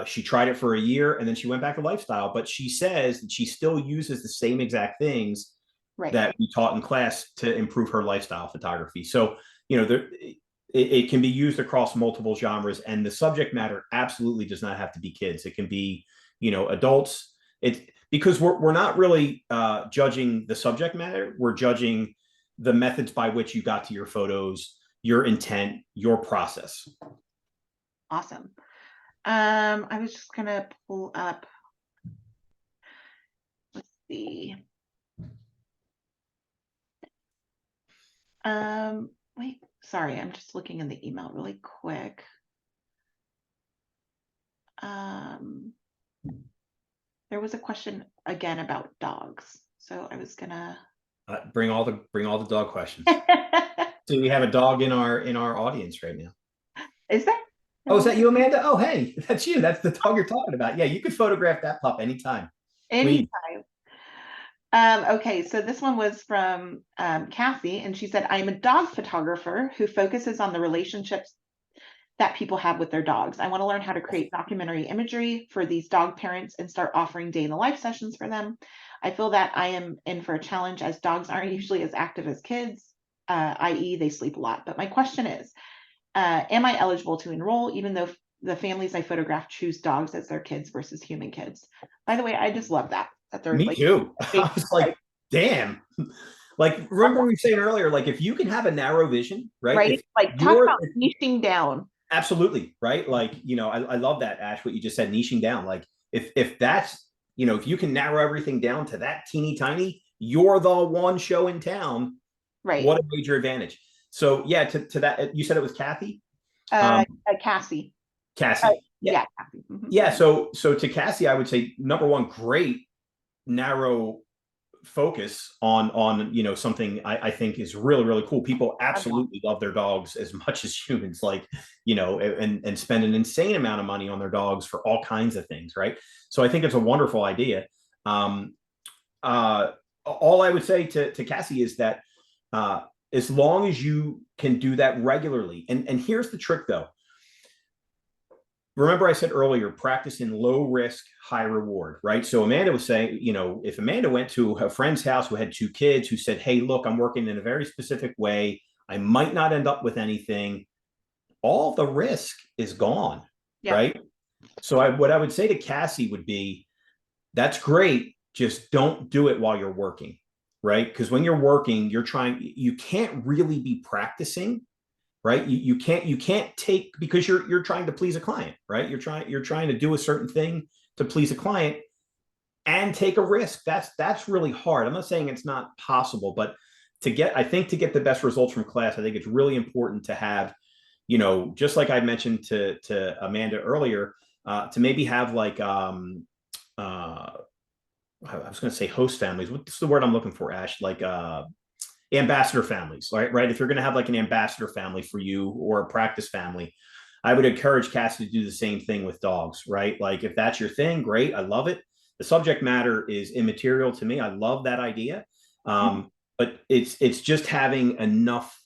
She tried it for a year and then she went back to lifestyle, but she says that she still uses the same exact things Right. that we taught in class to improve her lifestyle photography. So, it can be used across multiple genres, and the subject matter absolutely does not have to be kids. It can be, adults. It's because we're not really judging the subject matter. We're judging the methods by which you got to your photos, your intent, your process. Awesome. I was just gonna pull up. Let's see. Wait, sorry, I'm just looking in the email really quick. Um, there was a question again about dogs, so I was gonna. Bring all the dog questions. So we have a dog in our audience right now. Is that? Oh, is that you, Amanda? Oh, hey, that's you. That's the dog you're talking about. Yeah, you could photograph that pup anytime. Please. Anytime. Okay, so this one was from Cassie, and she said, I'm a dog photographer who focuses on the relationships that people have with their dogs. I want to learn how to create documentary imagery for these dog parents and start offering day in the life sessions for them. I feel that I am in for a challenge as dogs aren't usually as active as kids, i.e., they sleep a lot. But my question is, am I eligible to enroll, even though the families I photograph choose dogs as their kids versus human kids? By the way, I just love that there's Me like, too. I was like, damn. Like, remember we were saying earlier, like if you can have a narrow vision, right? If right? Like talk you're about niching down. absolutely right, like I love that, Ash, what you just said, niching down. Like if that's if you can narrow everything down to that teeny tiny, you're the one show in town. Right. What a major advantage. So yeah, to that, you said it was Kathy. Um, Cassie. Cassie. Yeah. Yeah, Cassie. Yeah. So to Cassie, I would say number one, great narrow focus on something I think is really cool. People absolutely love their dogs as much as humans, like and spend an insane amount of money on their dogs for all kinds of things, right? So I think it's a wonderful idea. um all I would say to Cassie is that as long as you can do that regularly, and here's the trick though. Remember I said earlier, practice in low risk, high reward, right? So Amanda was saying, if Amanda went to a friend's house who had two kids who said, hey, look, I'm working in a very specific way, I might not end up with anything, all the risk is gone, Yeah. right? So what I would say to Cassie would be, that's great, just don't do it while you're working, right? Because when you're working, you can't really be practicing, right? You can't take, because you're trying to please a client, right? You're trying to do a certain thing to please a client and take a risk. That's really hard. I'm not saying it's not possible, but I think to get the best results from class, I think it's really important to have, just like I mentioned to Amanda earlier, to maybe have like I was going to say host families. What's the word I'm looking for, Ash? Like ambassador families, right? If you're going to have like an ambassador family for you or a practice family, I would encourage Cassie to do the same thing with dogs, right? Like if that's your thing, great. I love it. The subject matter is immaterial to me. I love that idea. But it's just having enough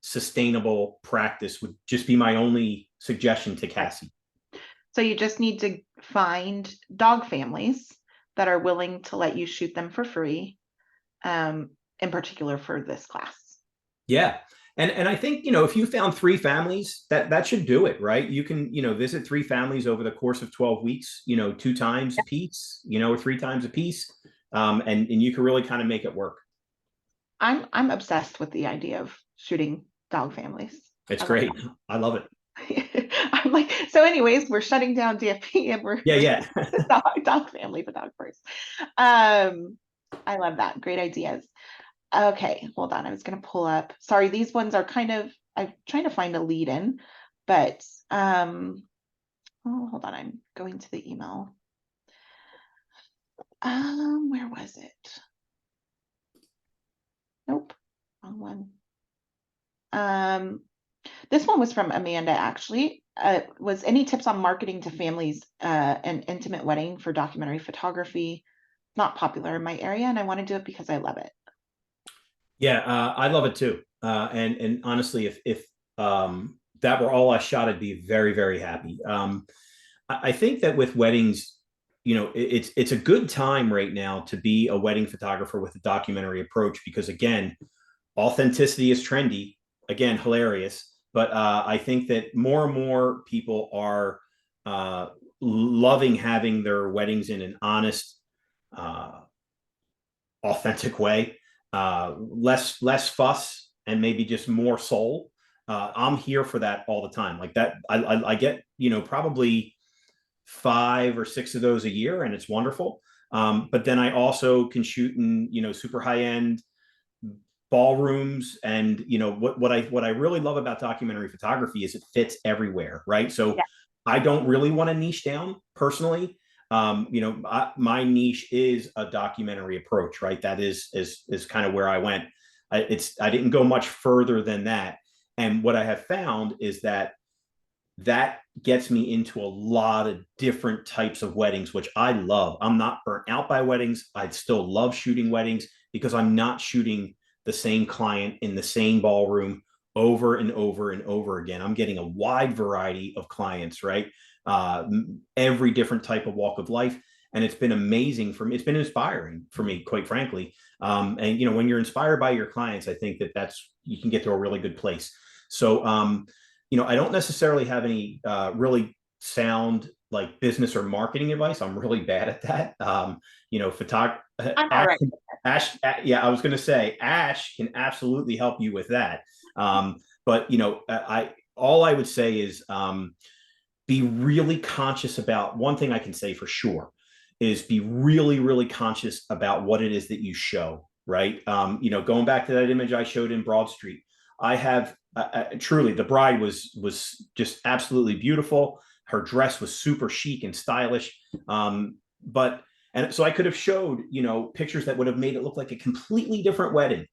sustainable practice would just be my only suggestion to Cassie. So you just need to find dog families that are willing to let you shoot them for free, in particular for this class. Yeah. And I think, if you found three families, that should do it, right? You can, visit three families over the course of 12 weeks, 2 times a piece, or 3 times a piece. And you can really kind of make it work. I'm obsessed with the idea of shooting dog families. It's great. I love it. I'm like, so anyways, we're shutting down DFP and we're Yeah. dog family photograpers. I love that. Great ideas. Okay, hold on. I was going to pull up. Sorry, these ones are kind of, I'm trying to find a lead in, but oh, hold on. I'm going to the email. Where was it? Nope, wrong one. This one was from Amanda, actually. Was any tips on marketing to families and intimate wedding for documentary photography? Not popular in my area, and I want to do it because I love it. Yeah, I love it too. And honestly, if that were all I shot, I'd be very very happy. I think that with weddings, it's a good time right now to be a wedding photographer with a documentary approach because again, authenticity is trendy. Again, hilarious. But I think that more and more people are uh, loving having their weddings in an honest, uh, authentic way. Less fuss and maybe just more soul. I'm here for that all the time. Like that, I get probably 5 or 6 of those a year, and it's wonderful. But then I also can shoot in super high end ballrooms, and what I really love about documentary photography is it fits everywhere, right? So Yeah. I don't really want to niche down personally. My niche is a documentary approach, right? That is kind of where I went. I didn't go much further than that, and what I have found is that gets me into a lot of different types of weddings, which I love. I'm not burnt out by weddings. I still love shooting weddings because I'm not shooting the same client in the same ballroom over and over and over again. I'm getting a wide variety of clients, right? Uh, every different type of walk of life. And it's been amazing for me. It's been inspiring for me, quite frankly. And when you're inspired by your clients, I think that's you can get to a really good place. So I don't necessarily have any really sound like business or marketing advice. I'm really bad at that. I'm all Ash, right. yeah, I was going to say Ash can absolutely help you with that. But all I would say is be really conscious about one thing I can say for sure is be really, really conscious about what it is that you show, right? Going back to that image I showed in Broad Street, I have truly the bride was just absolutely beautiful. Her dress was super chic and stylish. But and so I could have showed, pictures that would have made it look like a completely different wedding.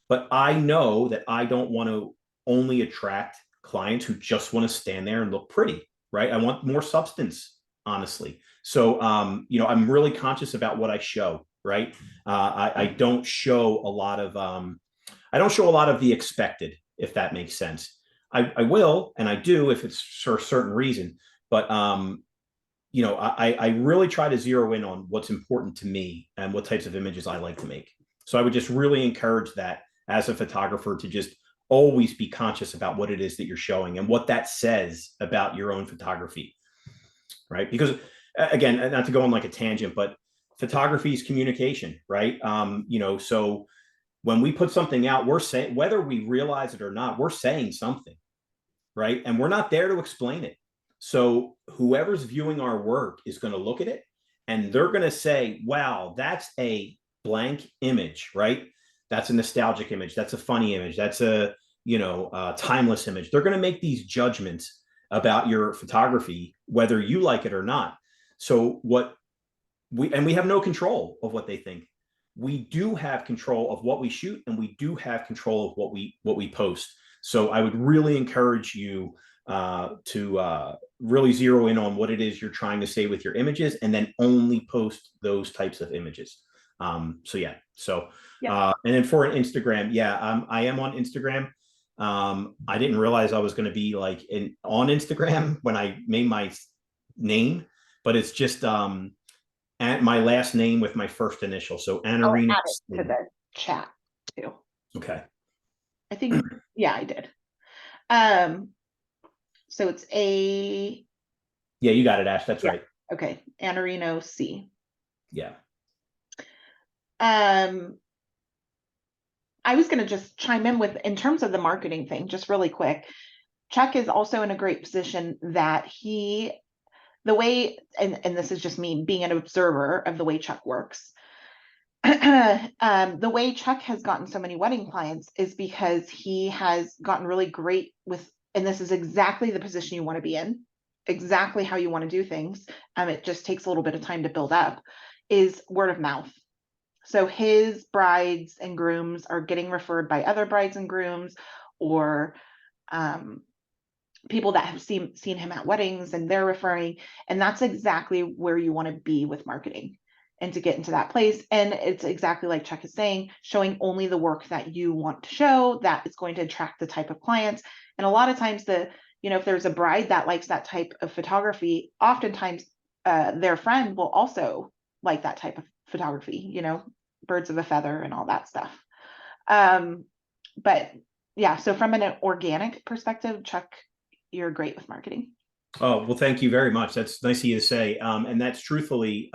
But I know that I don't want to only attract clients who just want to stand there and look pretty, right? I want more substance, honestly. So, I'm really conscious about what I show, right? I don't show a lot of, I don't show a lot of the expected, if that makes sense. I will, and I do if it's for a certain reason, but I really try to zero in on what's important to me and what types of images I like to make. So I would just really encourage that as a photographer to just always be conscious about what it is that you're showing and what that says about your own photography, right? Because again, not to go on like a tangent, but photography is communication, right? So when we put something out, we're saying, whether we realize it or not, we're saying something, right? And we're not there to explain it. So whoever's viewing our work is going to look at it and they're going to say, wow, that's a blank image, right? That's a nostalgic image. That's a funny image. That's a, timeless image. They're going to make these judgments about your photography, whether you like it or not. So we have no control of what they think. We do have control of what we shoot and we do have control of what we post. So I would really encourage you to really zero in on what it is you're trying to say with your images and then only post those types of images. So yeah. So Yeah. and then for an Instagram, yeah, I am on Instagram. I didn't realize I was going to be like on Instagram when I made my name, but it's just at my last name with my first initial. So I'll Anerino. add it to the chat too. Okay. I think, yeah, I did. Um, so it's a, Yeah, you got it, Ash. That's yeah, right. okay, Anerino C. Yeah. Um, I was going to just chime in with, in terms of the marketing thing, just really quick. Chuck is also in a great position that the way, and this is just me being an observer of the way Chuck works. The way Chuck has gotten so many wedding clients is because he has gotten really great with, and this is exactly the position you want to be in, exactly how you want to do things. It just takes a little bit of time to build up, is word of mouth. So his brides and grooms are getting referred by other brides and grooms, or um, people that have seen him at weddings and they're referring. And that's exactly where you want to be with marketing, and to get into that place. And it's exactly like Chuck is saying, showing only the work that you want to show that is going to attract the type of clients. And a lot of times if there's a bride that likes that type of photography, oftentimes their friend will also like that type of photography, birds of a feather and all that stuff. But yeah, so from an organic perspective, Chuck, you're great with marketing. Oh, well, thank you very much. That's nice of you to say. And that's truthfully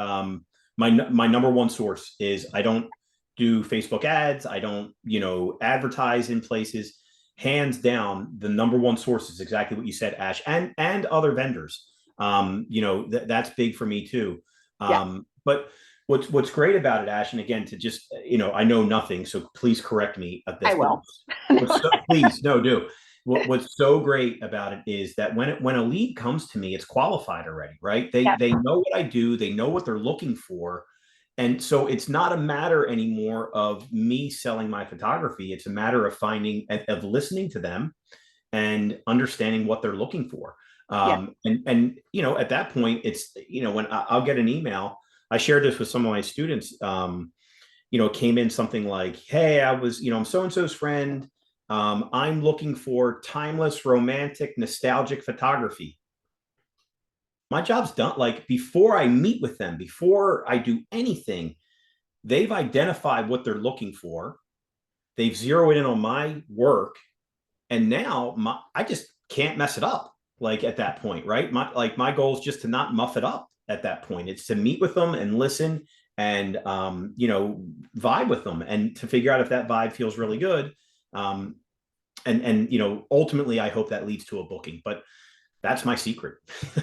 my number one source is I don't do Facebook ads. I don't, advertise in places. Hands down, the number one source is exactly what you said, Ash, and other vendors. That's big for me too. Yeah, But what's great about it, Ash, and again, to just, I know nothing, so please correct me at I this, but will. please, no, do. What's so great about it is that when a lead comes to me, it's qualified already, right? They Yeah, they know what I do, they know what they're looking for, and so it's not a matter anymore of me selling my photography. It's a matter of listening to them and understanding what they're looking for. yeah, And at that point, it's when I'll get an email. I shared this with some of my students. It came in something like, "Hey, I'm so and so's friend. I'm looking for timeless, romantic, nostalgic photography." My job's done. Like before I meet with them, before I do anything, they've identified what they're looking for. They've zeroed in on my work, and now I just can't mess it up. Like at that point, right? My goal is just to not muff it up. At that point, it's to meet with them and listen and vibe with them, and to figure out if that vibe feels really good. Um, and ultimately, I hope that leads to a booking. But that's my secret.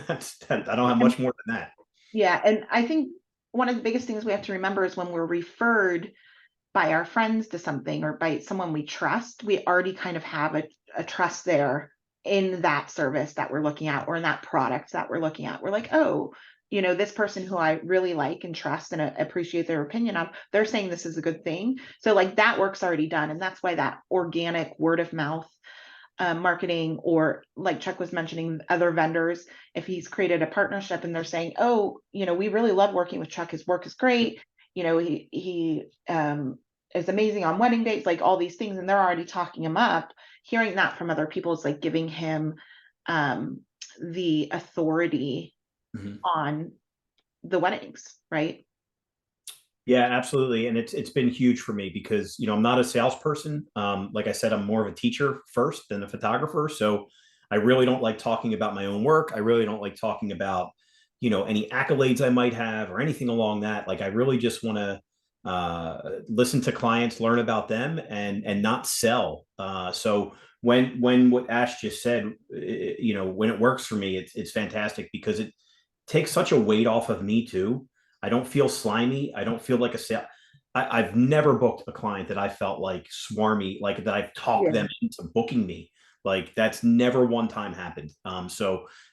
I don't have and much more than that. yeah. And I think one of the biggest things we have to remember is when we're referred by our friends to something, or by someone we trust, we already kind of have a trust there in that service that we're looking at, or in that product that we're looking at. We're like, oh, this person who I really like and trust and appreciate their opinion of, they're saying this is a good thing. So like that work's already done. And that's why that organic word of mouth marketing, or like Chuck was mentioning, other vendors, if he's created a partnership and they're saying, oh, we really love working with Chuck, his work is great, he is amazing on wedding dates, like all these things, and they're already talking him up. Hearing that from other people is like giving him the authority Mhm. on the weddings, right? Yeah, absolutely. And it's been huge for me because, I'm not a salesperson. Like I said, I'm more of a teacher first than a photographer. So I really don't like talking about my own work. I really don't like talking about, any accolades I might have or anything along that. Like I really just want to listen to clients, learn about them, and not sell. So when what Ash just said, when it works for me, it's fantastic because it takes such a weight off of me too. I don't feel slimy. I don't feel like a sale. I've never booked a client that I felt like swarmy, like that I've talked Yeah. them into booking me. Like that's never one time happened. And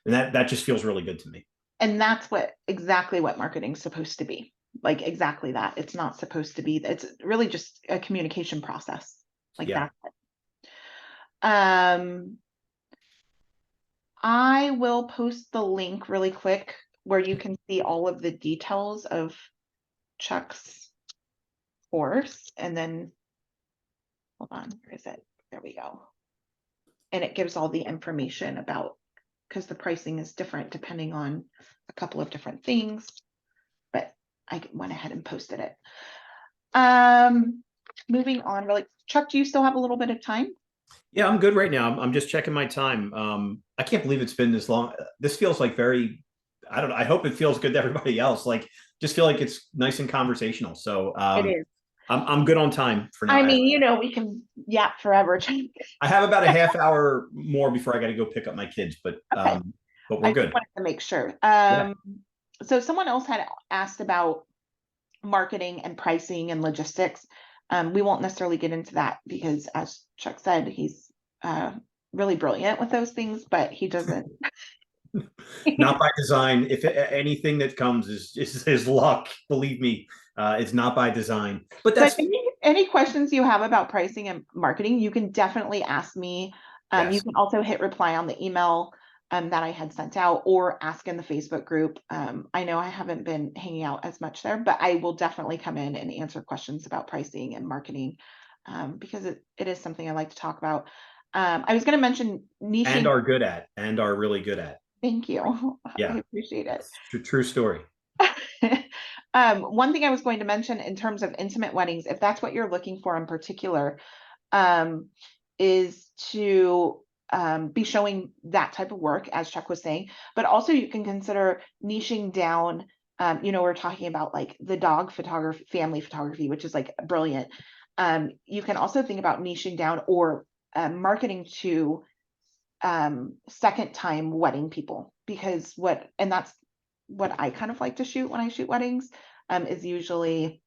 that just feels really good to me. And that's exactly what marketing's supposed to be. Like exactly that. It's not supposed to be, it's really just a communication process. Like Yeah. that. Um, I will post the link really quick where you can see all of the details of Chuck's course. And then, hold on, where is it? There we go. And it gives all the information about, because the pricing is different depending on a couple of different things. But I went ahead and posted it. Moving on, really, Chuck, do you still have a little bit of time? Yeah, I'm good right now. I'm just checking my time. I can't believe it's been this long. This feels like I don't know. I hope it feels good to everybody else. Like, just feel like it's nice and conversational. So, It is. I'm good on time for now. I mean, we can yap forever. Chuck. I have about a half hour more before I got to go pick up my kids, Okay. but I we're just good. wanted to make sure. Yeah. So someone else had asked about marketing and pricing and logistics. We won't necessarily get into that because, as Chuck said, he's really brilliant with those things, but he doesn't. Not by design. If anything that comes is his luck, believe me, it's not by design. But But that's any questions you have about pricing and marketing, you can definitely ask me. You yes. can also hit reply on the email that I had sent out, or ask in the Facebook group. I know I haven't been hanging out as much there, but I will definitely come in and answer questions about pricing and marketing, because it is something I like to talk about. I was going to mention And niching. are good at, and are really good at. Thank you. I Yeah, appreciate it. that's true story. One thing I was going to mention in terms of intimate weddings, if that's what you're looking for in particular, um, is to be showing that type of work, as Chuck was saying, but also you can consider niching down. We're talking about like the dog photography, family photography, which is like brilliant. You can also think about niching down or marketing to second time wedding people, because that's what I kind of like to shoot when I shoot weddings, is usually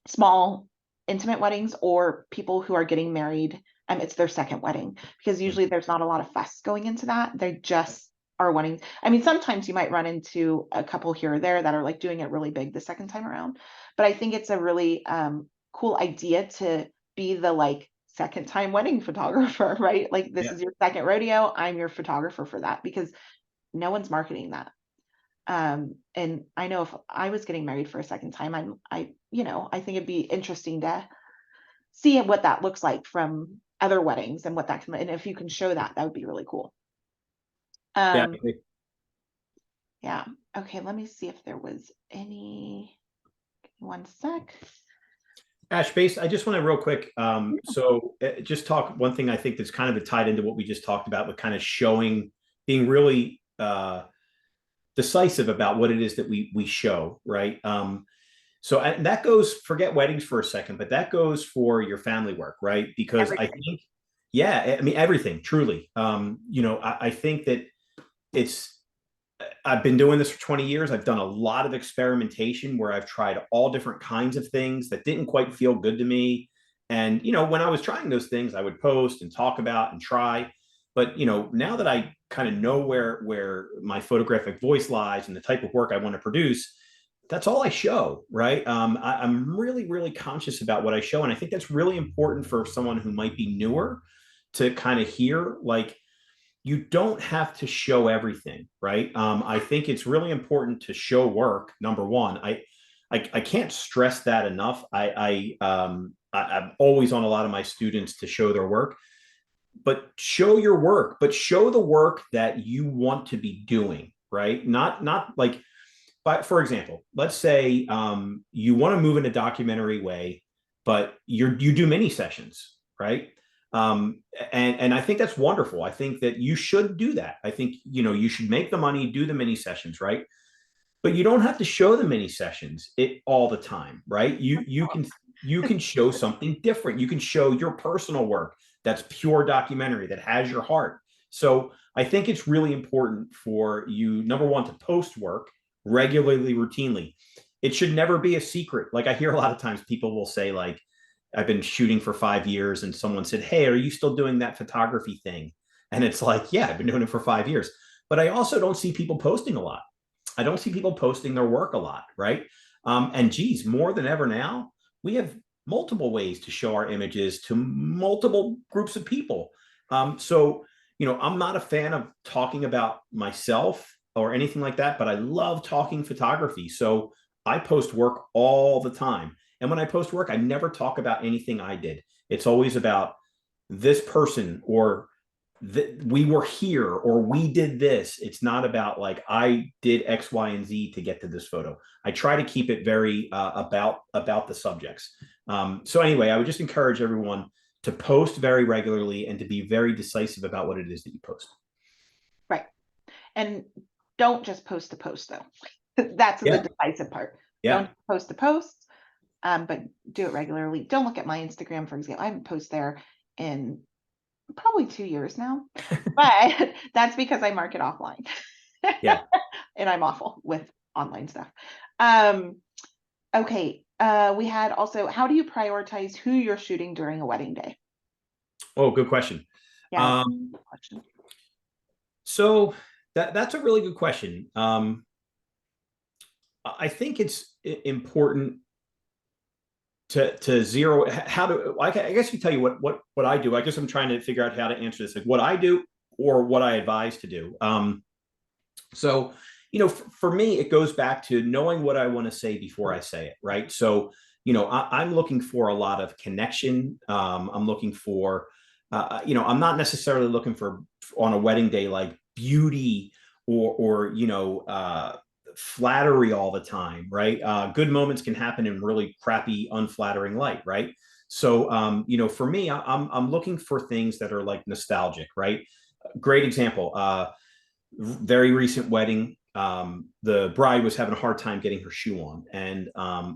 small intimate weddings or people who are getting married. It's their second wedding, because usually there's not a lot of fuss going into that. They just are weddings. I mean, sometimes you might run into a couple here or there that are like doing it really big the second time around, but I think it's a really cool idea to be the like second time wedding photographer, right? Like, this Yeah. is your second rodeo, I'm your photographer for that, because no one's marketing that. And I know if I was getting married for a second time, I think it'd be interesting to see what that looks like from other weddings and what that can, and if you can show that, that would be really cool. Yeah. Um, yeah. Okay, let me see if there was any, one sec. Ash, based, I just want to real quick. Just talk one thing I think that's kind of tied into what we just talked about, with kind of showing, being really decisive about what it is that we show, right? And that goes, forget weddings for a second, but that goes for your family work, right? Because I Everything. think, yeah, I mean, everything, truly. I think that it's, I've been doing this for 20 years. I've done a lot of experimentation where I've tried all different kinds of things that didn't quite feel good to me. And, when I was trying those things, I would post and talk about and try. But, now that I kind of know where my photographic voice lies and the type of work I want to produce, that's all I show, right? I'm really, really conscious about what I show. And I think that's really important for someone who might be newer to kind of hear, like, you don't have to show everything, right? I think it's really important to show work. Number one, I can't stress that enough. I'm always on a lot of my students to show their work, but show your work, but show the work that you want to be doing, right? Not like, but for example, let's say you want to move in a documentary way, but you do mini sessions, right? And I think that's wonderful. I think that you should do that. I think you should make the money, do the mini sessions, right? But you don't have to show the mini sessions all the time, right? You can show something different. You can show your personal work that's pure documentary, that has your heart. So I think it's really important for you, number one, to post work regularly, routinely. It should never be a secret. Like, I hear a lot of times people will say, like, I've been shooting for 5 years, and someone said, "Hey, are you still doing that photography thing?" And it's like, yeah, I've been doing it for 5 years. But I also don't see people posting a lot. I don't see people posting their work a lot, right? And geez, more than ever now, we have multiple ways to show our images to multiple groups of people. I'm not a fan of talking about myself or anything like that, but I love talking photography. So I post work all the time. And when I post work, I never talk about anything I did. It's always about this person, or we were here, or we did this. It's not about like I did X, Y, and Z to get to this photo. I try to keep it very about the subjects. So anyway, I would just encourage everyone to post very regularly and to be very decisive about what it is that you post. Right. And don't just post to post, though. That's the Yeah, decisive part. yeah. Don't post to post, but do it regularly. Don't look at my Instagram, for example. I haven't posted there in probably 2 years now, but that's because I market offline. Yeah. And I'm awful with online stuff. Um, Okay. We had also, how do you prioritize who you're shooting during a wedding day? Oh, good question. Yeah, that's Um, a good question. so that's a really good question. I think it's important to zero how to. I guess you tell you what I do. I guess I'm trying to figure out how to answer this, like what I do or what I advise to do. So, for me, it goes back to knowing what I want to say before I say it, right? So, I'm looking for a lot of connection. I'm looking for, I'm not necessarily looking for on a wedding day like beauty or flattery all the time, right? Good moments can happen in really crappy, unflattering light, right? So, for me, I'm looking for things that are like nostalgic, right? Great example. Very recent wedding. The bride was having a hard time getting her shoe on, and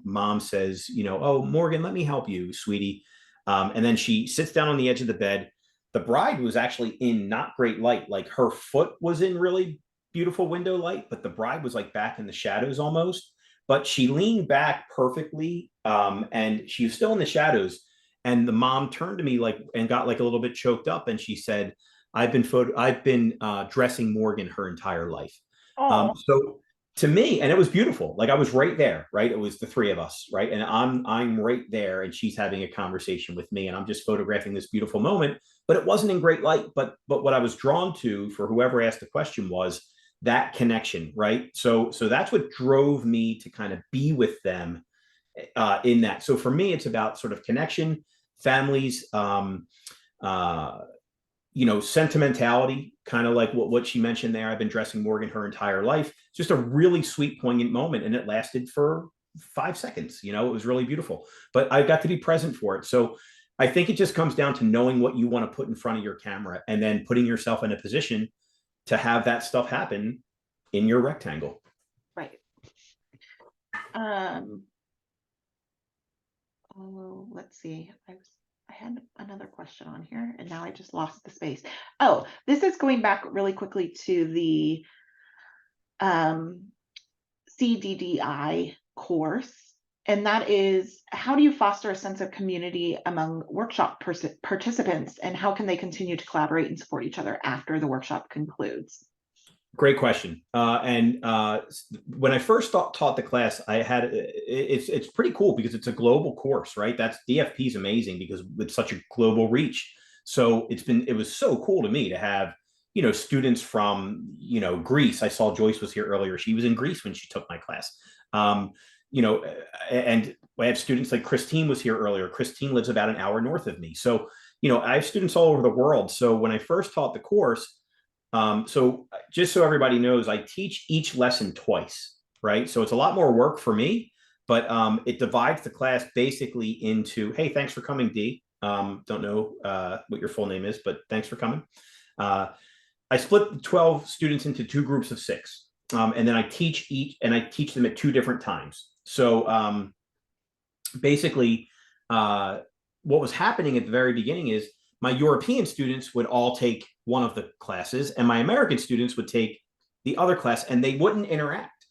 mom says, "Oh, Morgan, let me help you, sweetie." And then she sits down on the edge of the bed. The bride was actually in not great light. Like her foot was in really beautiful window light, but the bride was like back in the shadows almost. But she leaned back perfectly, and she was still in the shadows. And the mom turned to me like and got like a little bit choked up, and she said, I've been dressing Morgan her entire life. Oh, So to me, and it was beautiful. Like I was right there, right? It was the three of us, right? And I'm right there, and she's having a conversation with me, and I'm just photographing this beautiful moment. But it wasn't in great light. But what I was drawn to for whoever asked the question was that connection, right? So that's what drove me to kind of be with them in that. So for me, it's about sort of connection, families, uh, sentimentality, kind of like what she mentioned there. I've been dressing Morgan her entire life. Just a really sweet, poignant moment. And it lasted for 5 seconds. It was really beautiful, but I got to be present for it. So I think it just comes down to knowing what you want to put in front of your camera and then putting yourself in a position to have that stuff happen in your rectangle. right. Um, oh, let's see. I had another question on here and now I just lost the space. Oh, this is going back really quickly to the um CDDI course. And that is, how do you foster a sense of community among workshop participants, and how can they continue to collaborate and support each other after the workshop concludes? Great question. And when I first taught the class, I had it's pretty cool because it's a global course, right? That's DFP is amazing because with such a global reach. So it was so cool to me to have students from Greece. I saw Joyce was here earlier. She was in Greece when she took my class. Um, and I have students like Christine was here earlier. Christine lives about an hour north of me. So I have students all over the world. So when I first taught the course, so just so everybody knows, I teach each lesson twice, right? So it's a lot more work for me, but it divides the class basically into, hey, thanks for coming, D. Don't know what your full name is, but thanks for coming. Uh, I split the 12 students into two groups of six. And then I teach each, and I teach them at two different times. So basically, what was happening at the very beginning is my European students would all take one of the classes, and my American students would take the other class, and they wouldn't interact.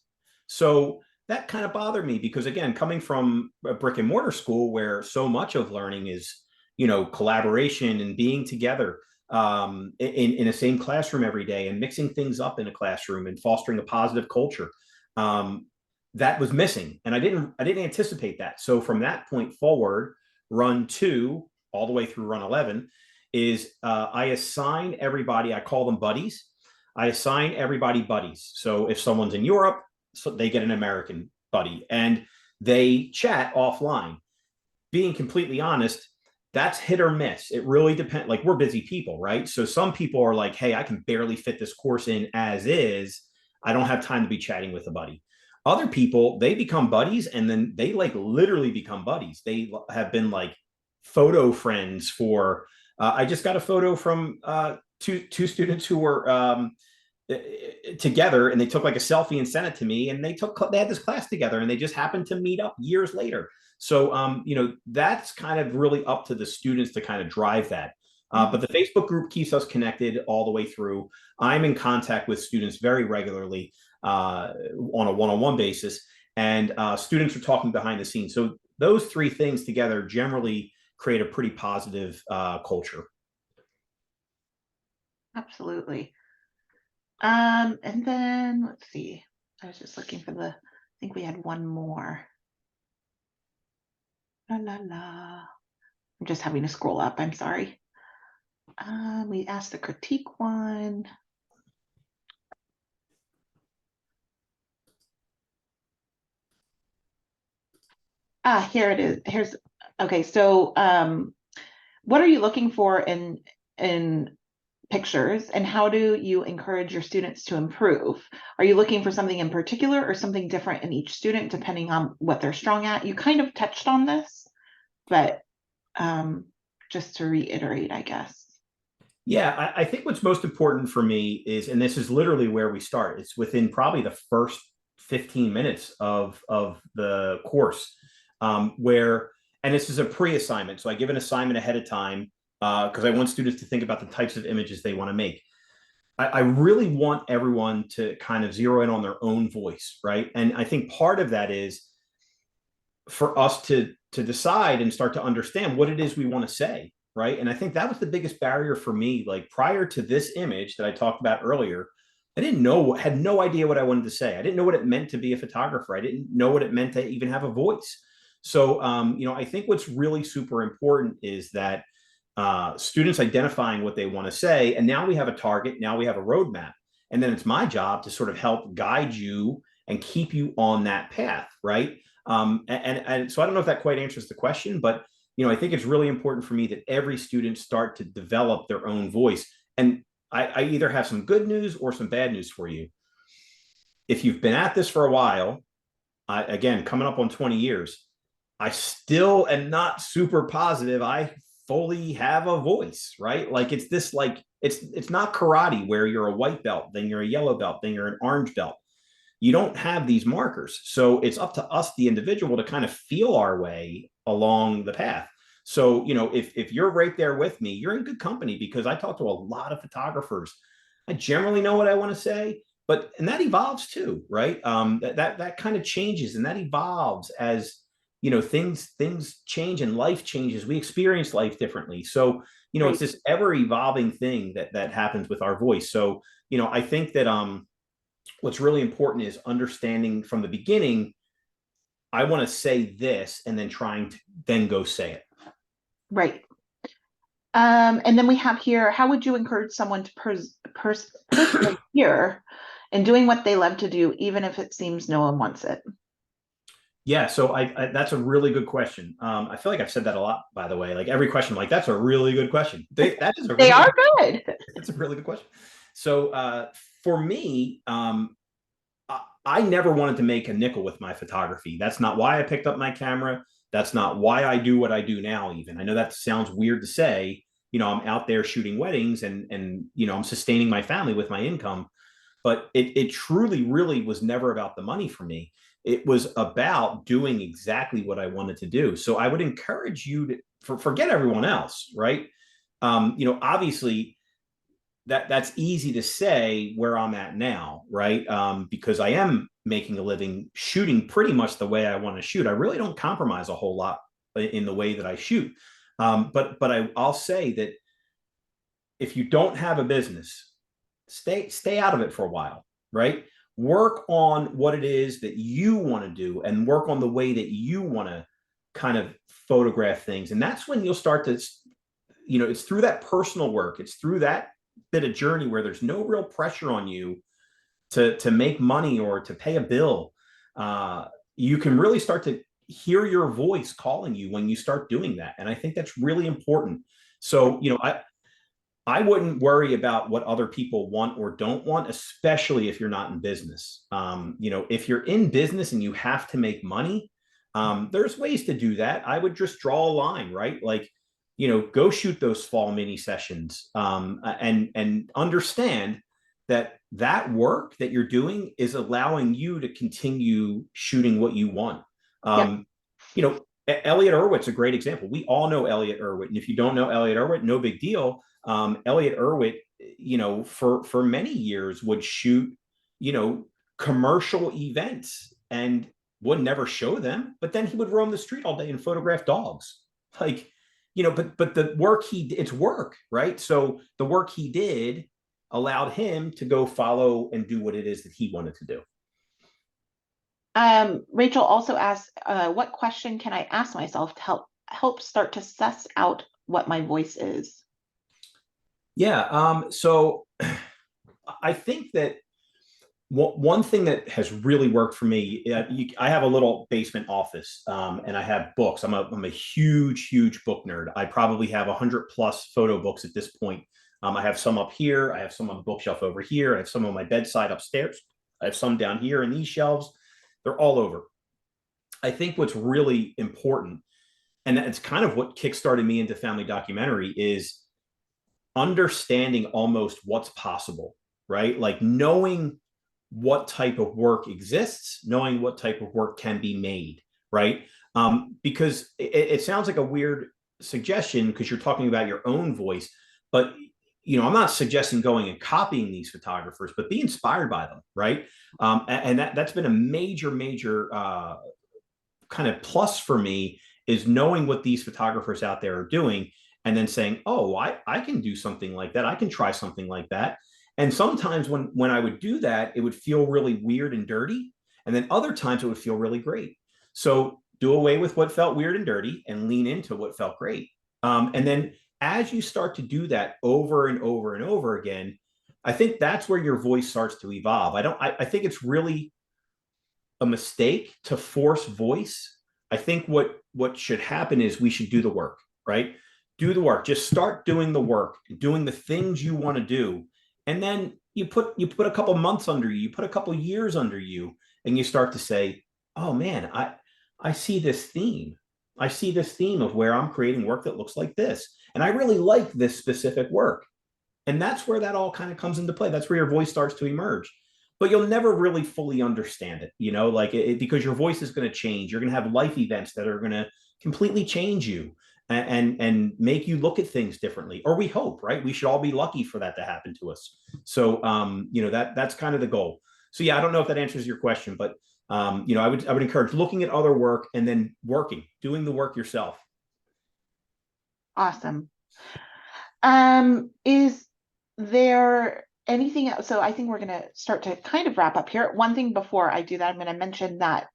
So that kind of bothered me because, again, coming from a brick and mortar school where so much of learning is, collaboration and being together in a same classroom every day and mixing things up in a classroom and fostering a positive culture. Um, that was missing, and I didn't anticipate that. So from that point forward, run two all the way through run 11 is I assign everybody. I call them buddies. I assign everybody buddies. So if someone's in Europe, so they get an American buddy, and they chat offline. Being completely honest, that's hit or miss. It really depends. Like we're busy people, right? So some people are like, hey, I can barely fit this course in as is. I don't have time to be chatting with a buddy. Other people, they become buddies and then they like literally become buddies. They have been like photo friends for, I just got a photo from two students who were together, and they took like a selfie and sent it to me, and they had this class together and they just happened to meet up years later. So that's kind of really up to the students to kind of drive that. But the Facebook group keeps us connected all the way through. I'm in contact with students very regularly on a one-on-one basis. and students are talking behind the scenes. So those three things together generally create a pretty positive culture. Absolutely. And then let's see. I was just looking for I think we had one more. La la la. I'm just having to scroll up. I'm sorry. We asked the critique one. Here it is. Okay. So, what are you looking for in pictures, and how do you encourage your students to improve? Are you looking for something in particular or something different in each student depending on what they're strong at? You kind of touched on this, but just to reiterate, I guess. Yeah, I think what's most important for me is, and this is literally where we start, it's within probably the first 15 minutes of the course, where, and this is a pre-assignment. So I give an assignment ahead of time because I want students to think about the types of images they want to make. I really want everyone to kind of zero in on their own voice, right? And I think part of that is for us to decide and start to understand what it is we want to say, right? And I think that was the biggest barrier for me. Like prior to this image that I talked about earlier, I didn't know, had no idea what I wanted to say. I didn't know what it meant to be a photographer. I didn't know what it meant to even have a voice. So, I think what's really super important is that students identifying what they want to say, and now we have a target, now we have a roadmap, and then it's my job to sort of help guide you and keep you on that path, right? And so I don't know if that quite answers the question, but I think it's really important for me that every student start to develop their own voice. And I either have some good news or some bad news for you. If you've been at this for a while, again, coming up on 20 years, I still am not super positive I fully have a voice, right? Like it's this, like it's not karate where you're a white belt, then you're a yellow belt, then you're an orange belt. You don't have these markers. So it's up to us, the individual, to kind of feel our way along the path. So, if you're right there with me, you're in good company because I talk to a lot of photographers. I generally know what I want to say, and that evolves too, right? That kind of changes and that evolves as things change and life changes. We experience life differently. So, Right. it's this ever evolving thing that happens with our voice. So, I think that what's really important is understanding from the beginning, I want to say this, and then trying to then go say it. Right. And then we have here, how would you encourage someone to persevere in doing what they love to do, even if it seems no one wants it? Yeah, so that's a really good question. I feel like I've said that a lot, by the way. Like every question, I'm like, that's a really good question. That is a They really are good. That's a really good question. So for me, I never wanted to make a nickel with my photography. That's not why I picked up my camera. That's not why I do what I do now, even. I know that sounds weird to say. I'm out there shooting weddings and I'm sustaining my family with my income. But it truly, really was never about the money for me. It was about doing exactly what I wanted to do. So I would encourage you to forget everyone else, right? Obviously, that's easy to say where I'm at now, right? Because I am making a living shooting pretty much the way I want to shoot. I really don't compromise a whole lot in the way that I shoot. But I'll say that if you don't have a business, stay out of it for a while, right? Work on what it is that you want to do and work on the way that you want to kind of photograph things. And that's when you'll start to, it's through that personal work, it's through that bit of journey where there's no real pressure on you to make money or to pay a bill. You can really start to hear your voice calling you when you start doing that. And I think that's really important. So, I wouldn't worry about what other people want or don't want, especially if you're not in business. If you're in business and you have to make money, there's ways to do that. I would just draw a line, right? Like, go shoot those fall mini sessions, and understand that work that you're doing is allowing you to continue shooting what you want. Yep. Elliot Erwitt's a great example. We all know Elliot Erwitt, and if you don't know Elliot Erwitt, no big deal. Elliot Erwitt, for many years would shoot, commercial events, and would never show them, but then he would roam the street all day and photograph dogs. Like, but the work it's work, right? So the work he did allowed him to go follow and do what it is that he wanted to do. Rachel also asked, what question can I ask myself to help start to suss out what my voice is? Yeah. So I think that one thing that has really worked for me, I have a little basement office, and I have books. I'm a huge book nerd. I probably have 100+ photo books at this point. I have some up here. I have some on the bookshelf over here. I have some on my bedside upstairs. I have some down here in these shelves. They're all over. I think what's really important, and it's kind of what kickstarted me into family documentary, is understanding almost what's possible, right? Like knowing what type of work exists, knowing what type of work can be made, right? Because it sounds like a weird suggestion because you're talking about your own voice, but I'm not suggesting going and copying these photographers, but be inspired by them, right? And that's been a major kind of plus for me, is knowing what these photographers out there are doing and then saying, oh, I can do something like that. I can try something like that. And sometimes when I would do that, it would feel really weird and dirty. And then other times it would feel really great. So do away with what felt weird and dirty and lean into what felt great. And then as you start to do that over and over and over again, I think that's where your voice starts to evolve. I think it's really a mistake to force voice. I think what should happen is we should do the work, right? Do the work. Just start doing the work, doing the things you want to do. And then you put a couple months under you put a couple years under you, and you start to say, oh man, I see this theme. I see this theme of where I'm creating work that looks like this. And I really like this specific work. And that's where that all kind of comes into play. That's where your voice starts to emerge. But you'll never really fully understand it, like because your voice is going to change. You're going to have life events that are going to completely change you and make you look at things differently. Or we hope, right? We should all be lucky for that to happen to us. So, that's kind of the goal. So yeah, I don't know if that answers your question, but I would encourage looking at other work and then doing the work yourself. Awesome. Is there anything else? So I think we're going to start to kind of wrap up here. One thing before I do that, I'm going to mention that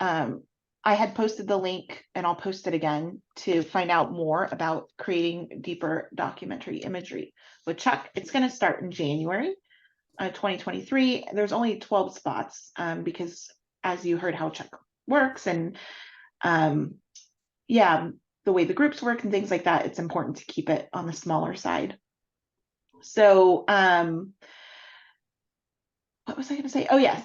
I had posted the link, and I'll post it again, to find out more about creating deeper documentary imagery with Chuck. It's going to start in January 2023. There's only 12 spots because, as you heard how Chuck works, and the way the groups work and things like that, it's important to keep it on the smaller side. So what was I going to say? Oh, yes.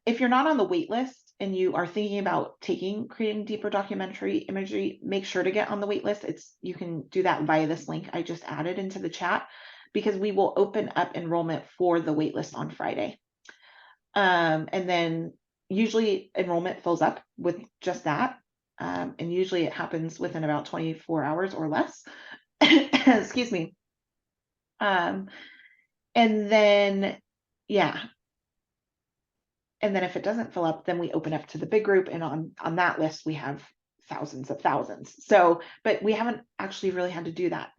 If you're not on the wait list and you are thinking about creating deeper documentary imagery, make sure to get on the wait list. You can do that via this link I just added into the chat, because we will open up enrollment for the wait list on Friday. And then usually enrollment fills up with just that. And usually it happens within about 24 hours or less. Excuse me. And then, yeah. And then if it doesn't fill up, then we open up to the big group. And on that list, we have thousands of thousands. So, but we haven't actually really had to do that.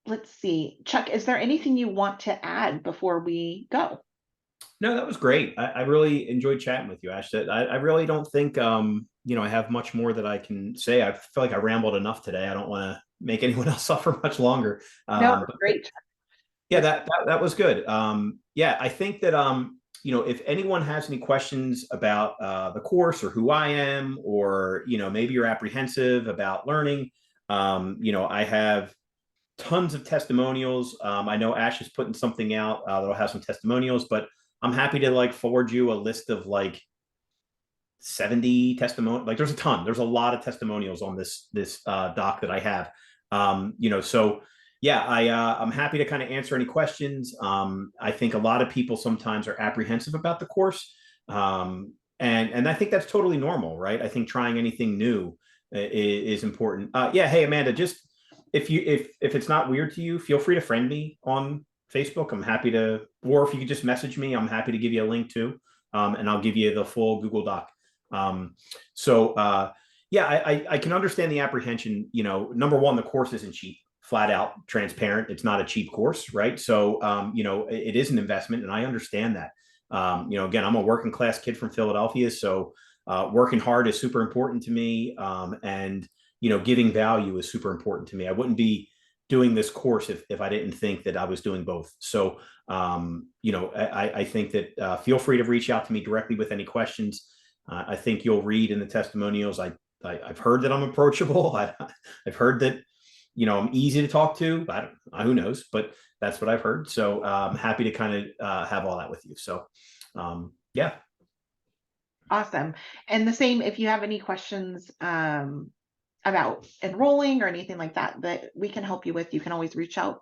Let's see. Chuck, is there anything you want to add before we go? No, that was great. I really enjoyed chatting with you, Ash. I really don't think I have much more that I can say. I feel like I rambled enough today. I don't want to make anyone else suffer much longer. No, great. Yeah, that was good. Yeah, I think that if anyone has any questions about the course, or who I am, or maybe you're apprehensive about learning, I have tons of testimonials. I know Ash is putting something out that'll have some testimonials, but I'm happy to forward you a list of 70 testimonials. There's a ton. There's a lot of testimonials on this doc that I have. So yeah, I'm happy to kind of answer any questions. I think a lot of people sometimes are apprehensive about the course, and I think that's totally normal, right? I think trying anything new is important. Yeah, hey Amanda, just if it's not weird to you, feel free to friend me on Facebook. I'm happy to, or if you could just message me, I'm happy to give you a link too. and I'll give you the full Google Doc. So yeah, I can understand the apprehension. Number one, the course isn't cheap, flat out transparent. It's not a cheap course, right? So it is an investment, and I understand that. Again, I'm a working class kid from Philadelphia, so working hard is super important to me, and giving value is super important to me. I wouldn't be doing this course if I didn't think that I was doing both. So I think that feel free to reach out to me directly with any questions. I think you'll read in the testimonials. I've heard that I'm approachable. I've heard that I'm easy to talk to. Who knows? But that's what I've heard. So I'm happy to kind of have all that with you. So yeah. Awesome. And the same, if you have any questions about enrolling or anything like that we can help you with, you can always reach out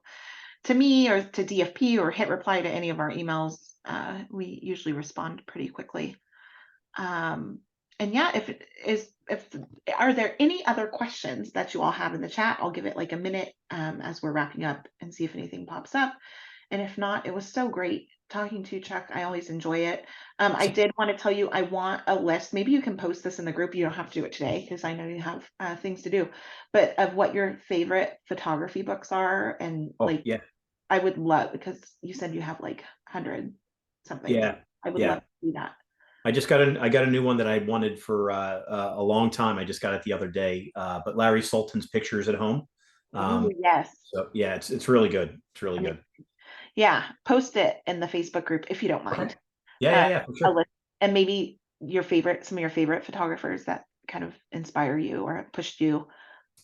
to me or to DFP or hit reply to any of our emails. We usually respond pretty quickly. And yeah, if are there any other questions that you all have in the chat? I'll give it like a minute as we're wrapping up and see if anything pops up. And if not, it was so great talking to you, Chuck. I always enjoy it. I did want to tell you, I want a list. Maybe you can post this in the group. You don't have to do it today because I know you have things to do, but of what your favorite photography books are. And Yeah. I would love, because you said you have like 100 something. Yeah. I would love to see that. I got a new one that I wanted for a long time. I just got it the other day. But Larry Sultan's Pictures at Home. Ooh, yes. So yeah, it's really good. It's really good. Yeah, post it in the Facebook group if you don't mind. Okay. Yeah, for sure. And maybe some of your favorite photographers that kind of inspire you or pushed you.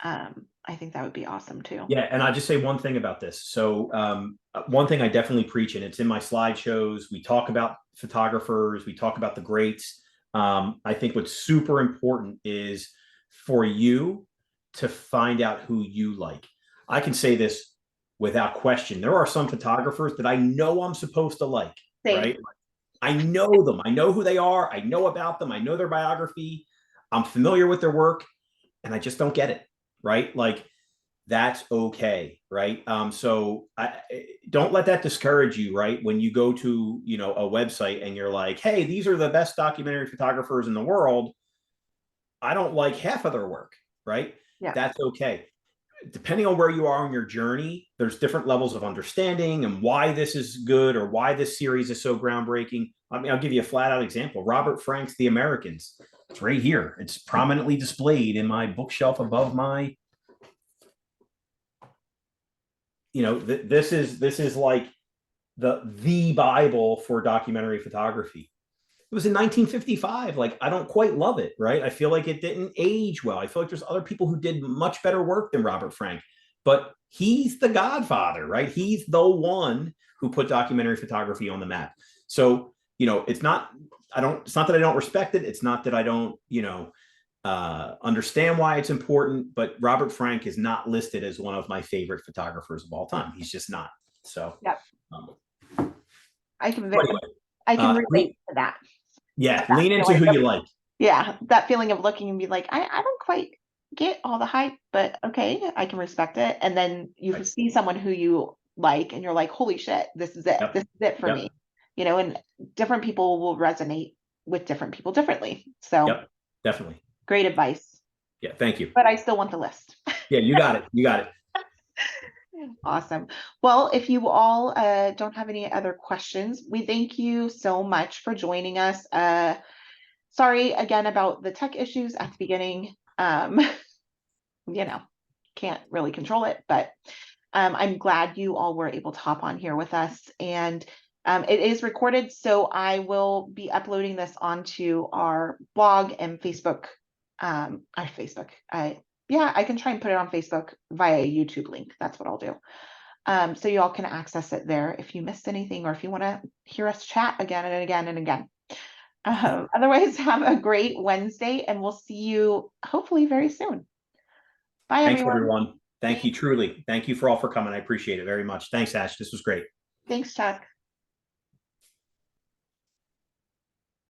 I think that would be awesome too. Yeah, and I'll just say one thing about this. So one thing I definitely preach, and it's in my slideshows. We talk about photographers. We talk about the greats. I think what's super important is for you to find out who you like. I can say this without question. There are some photographers that I know I'm supposed to like, right? I know them. I know who they are. I know about them. I know their biography. I'm familiar with their work, and I just don't get it, right? Like, that's okay, right? So don't let that discourage you, right? When you go to a website and you're like, hey, these are the best documentary photographers in the world. I don't like half of their work, right? Yeah. That's okay. Depending on where you are on your journey, there's different levels of understanding and why this is good or why this series is so groundbreaking. I mean, I'll give you a flat out example. Robert Frank's The Americans. It's right here. It's prominently displayed in my bookshelf above my this is like the Bible for documentary photography. It was in 1955. Like, I don't quite love it, right? I feel like it didn't age well. I feel like there's other people who did much better work than Robert Frank, but he's the godfather, right? He's the one who put documentary photography on the map. So, it's not that I don't respect it. It's not that I don't, understand why it's important, but Robert Frank is not listed as one of my favorite photographers of all time. He's just not. So, yep. I can relate to that. Yeah, lean into who you like. Yeah, that feeling of looking and be like, I don't quite get all the hype, but okay, I can respect it. And then you see someone who you like, and you're like, holy shit, this is it. Yep. This is it for me. And different people will resonate with different people differently. So, definitely. Great advice. Yeah, thank you. But I still want the list. Yeah, you got it. Awesome. Well, if you all don't have any other questions, we thank you so much for joining us. Sorry again about the tech issues at the beginning. Can't really control it, but I'm glad you all were able to hop on here with us. And it is recorded, so I will be uploading this onto our blog and Facebook. I can try and put it on Facebook via a YouTube link. That's what I'll do. So you all can access it there if you missed anything or if you want to hear us chat again and again and again. Otherwise, have a great Wednesday, and we'll see you hopefully very soon. Bye, Thanks, everyone. Thank you, truly. Thank you for all for coming. I appreciate it very much. Thanks, Ash. This was great. Thanks, Chuck.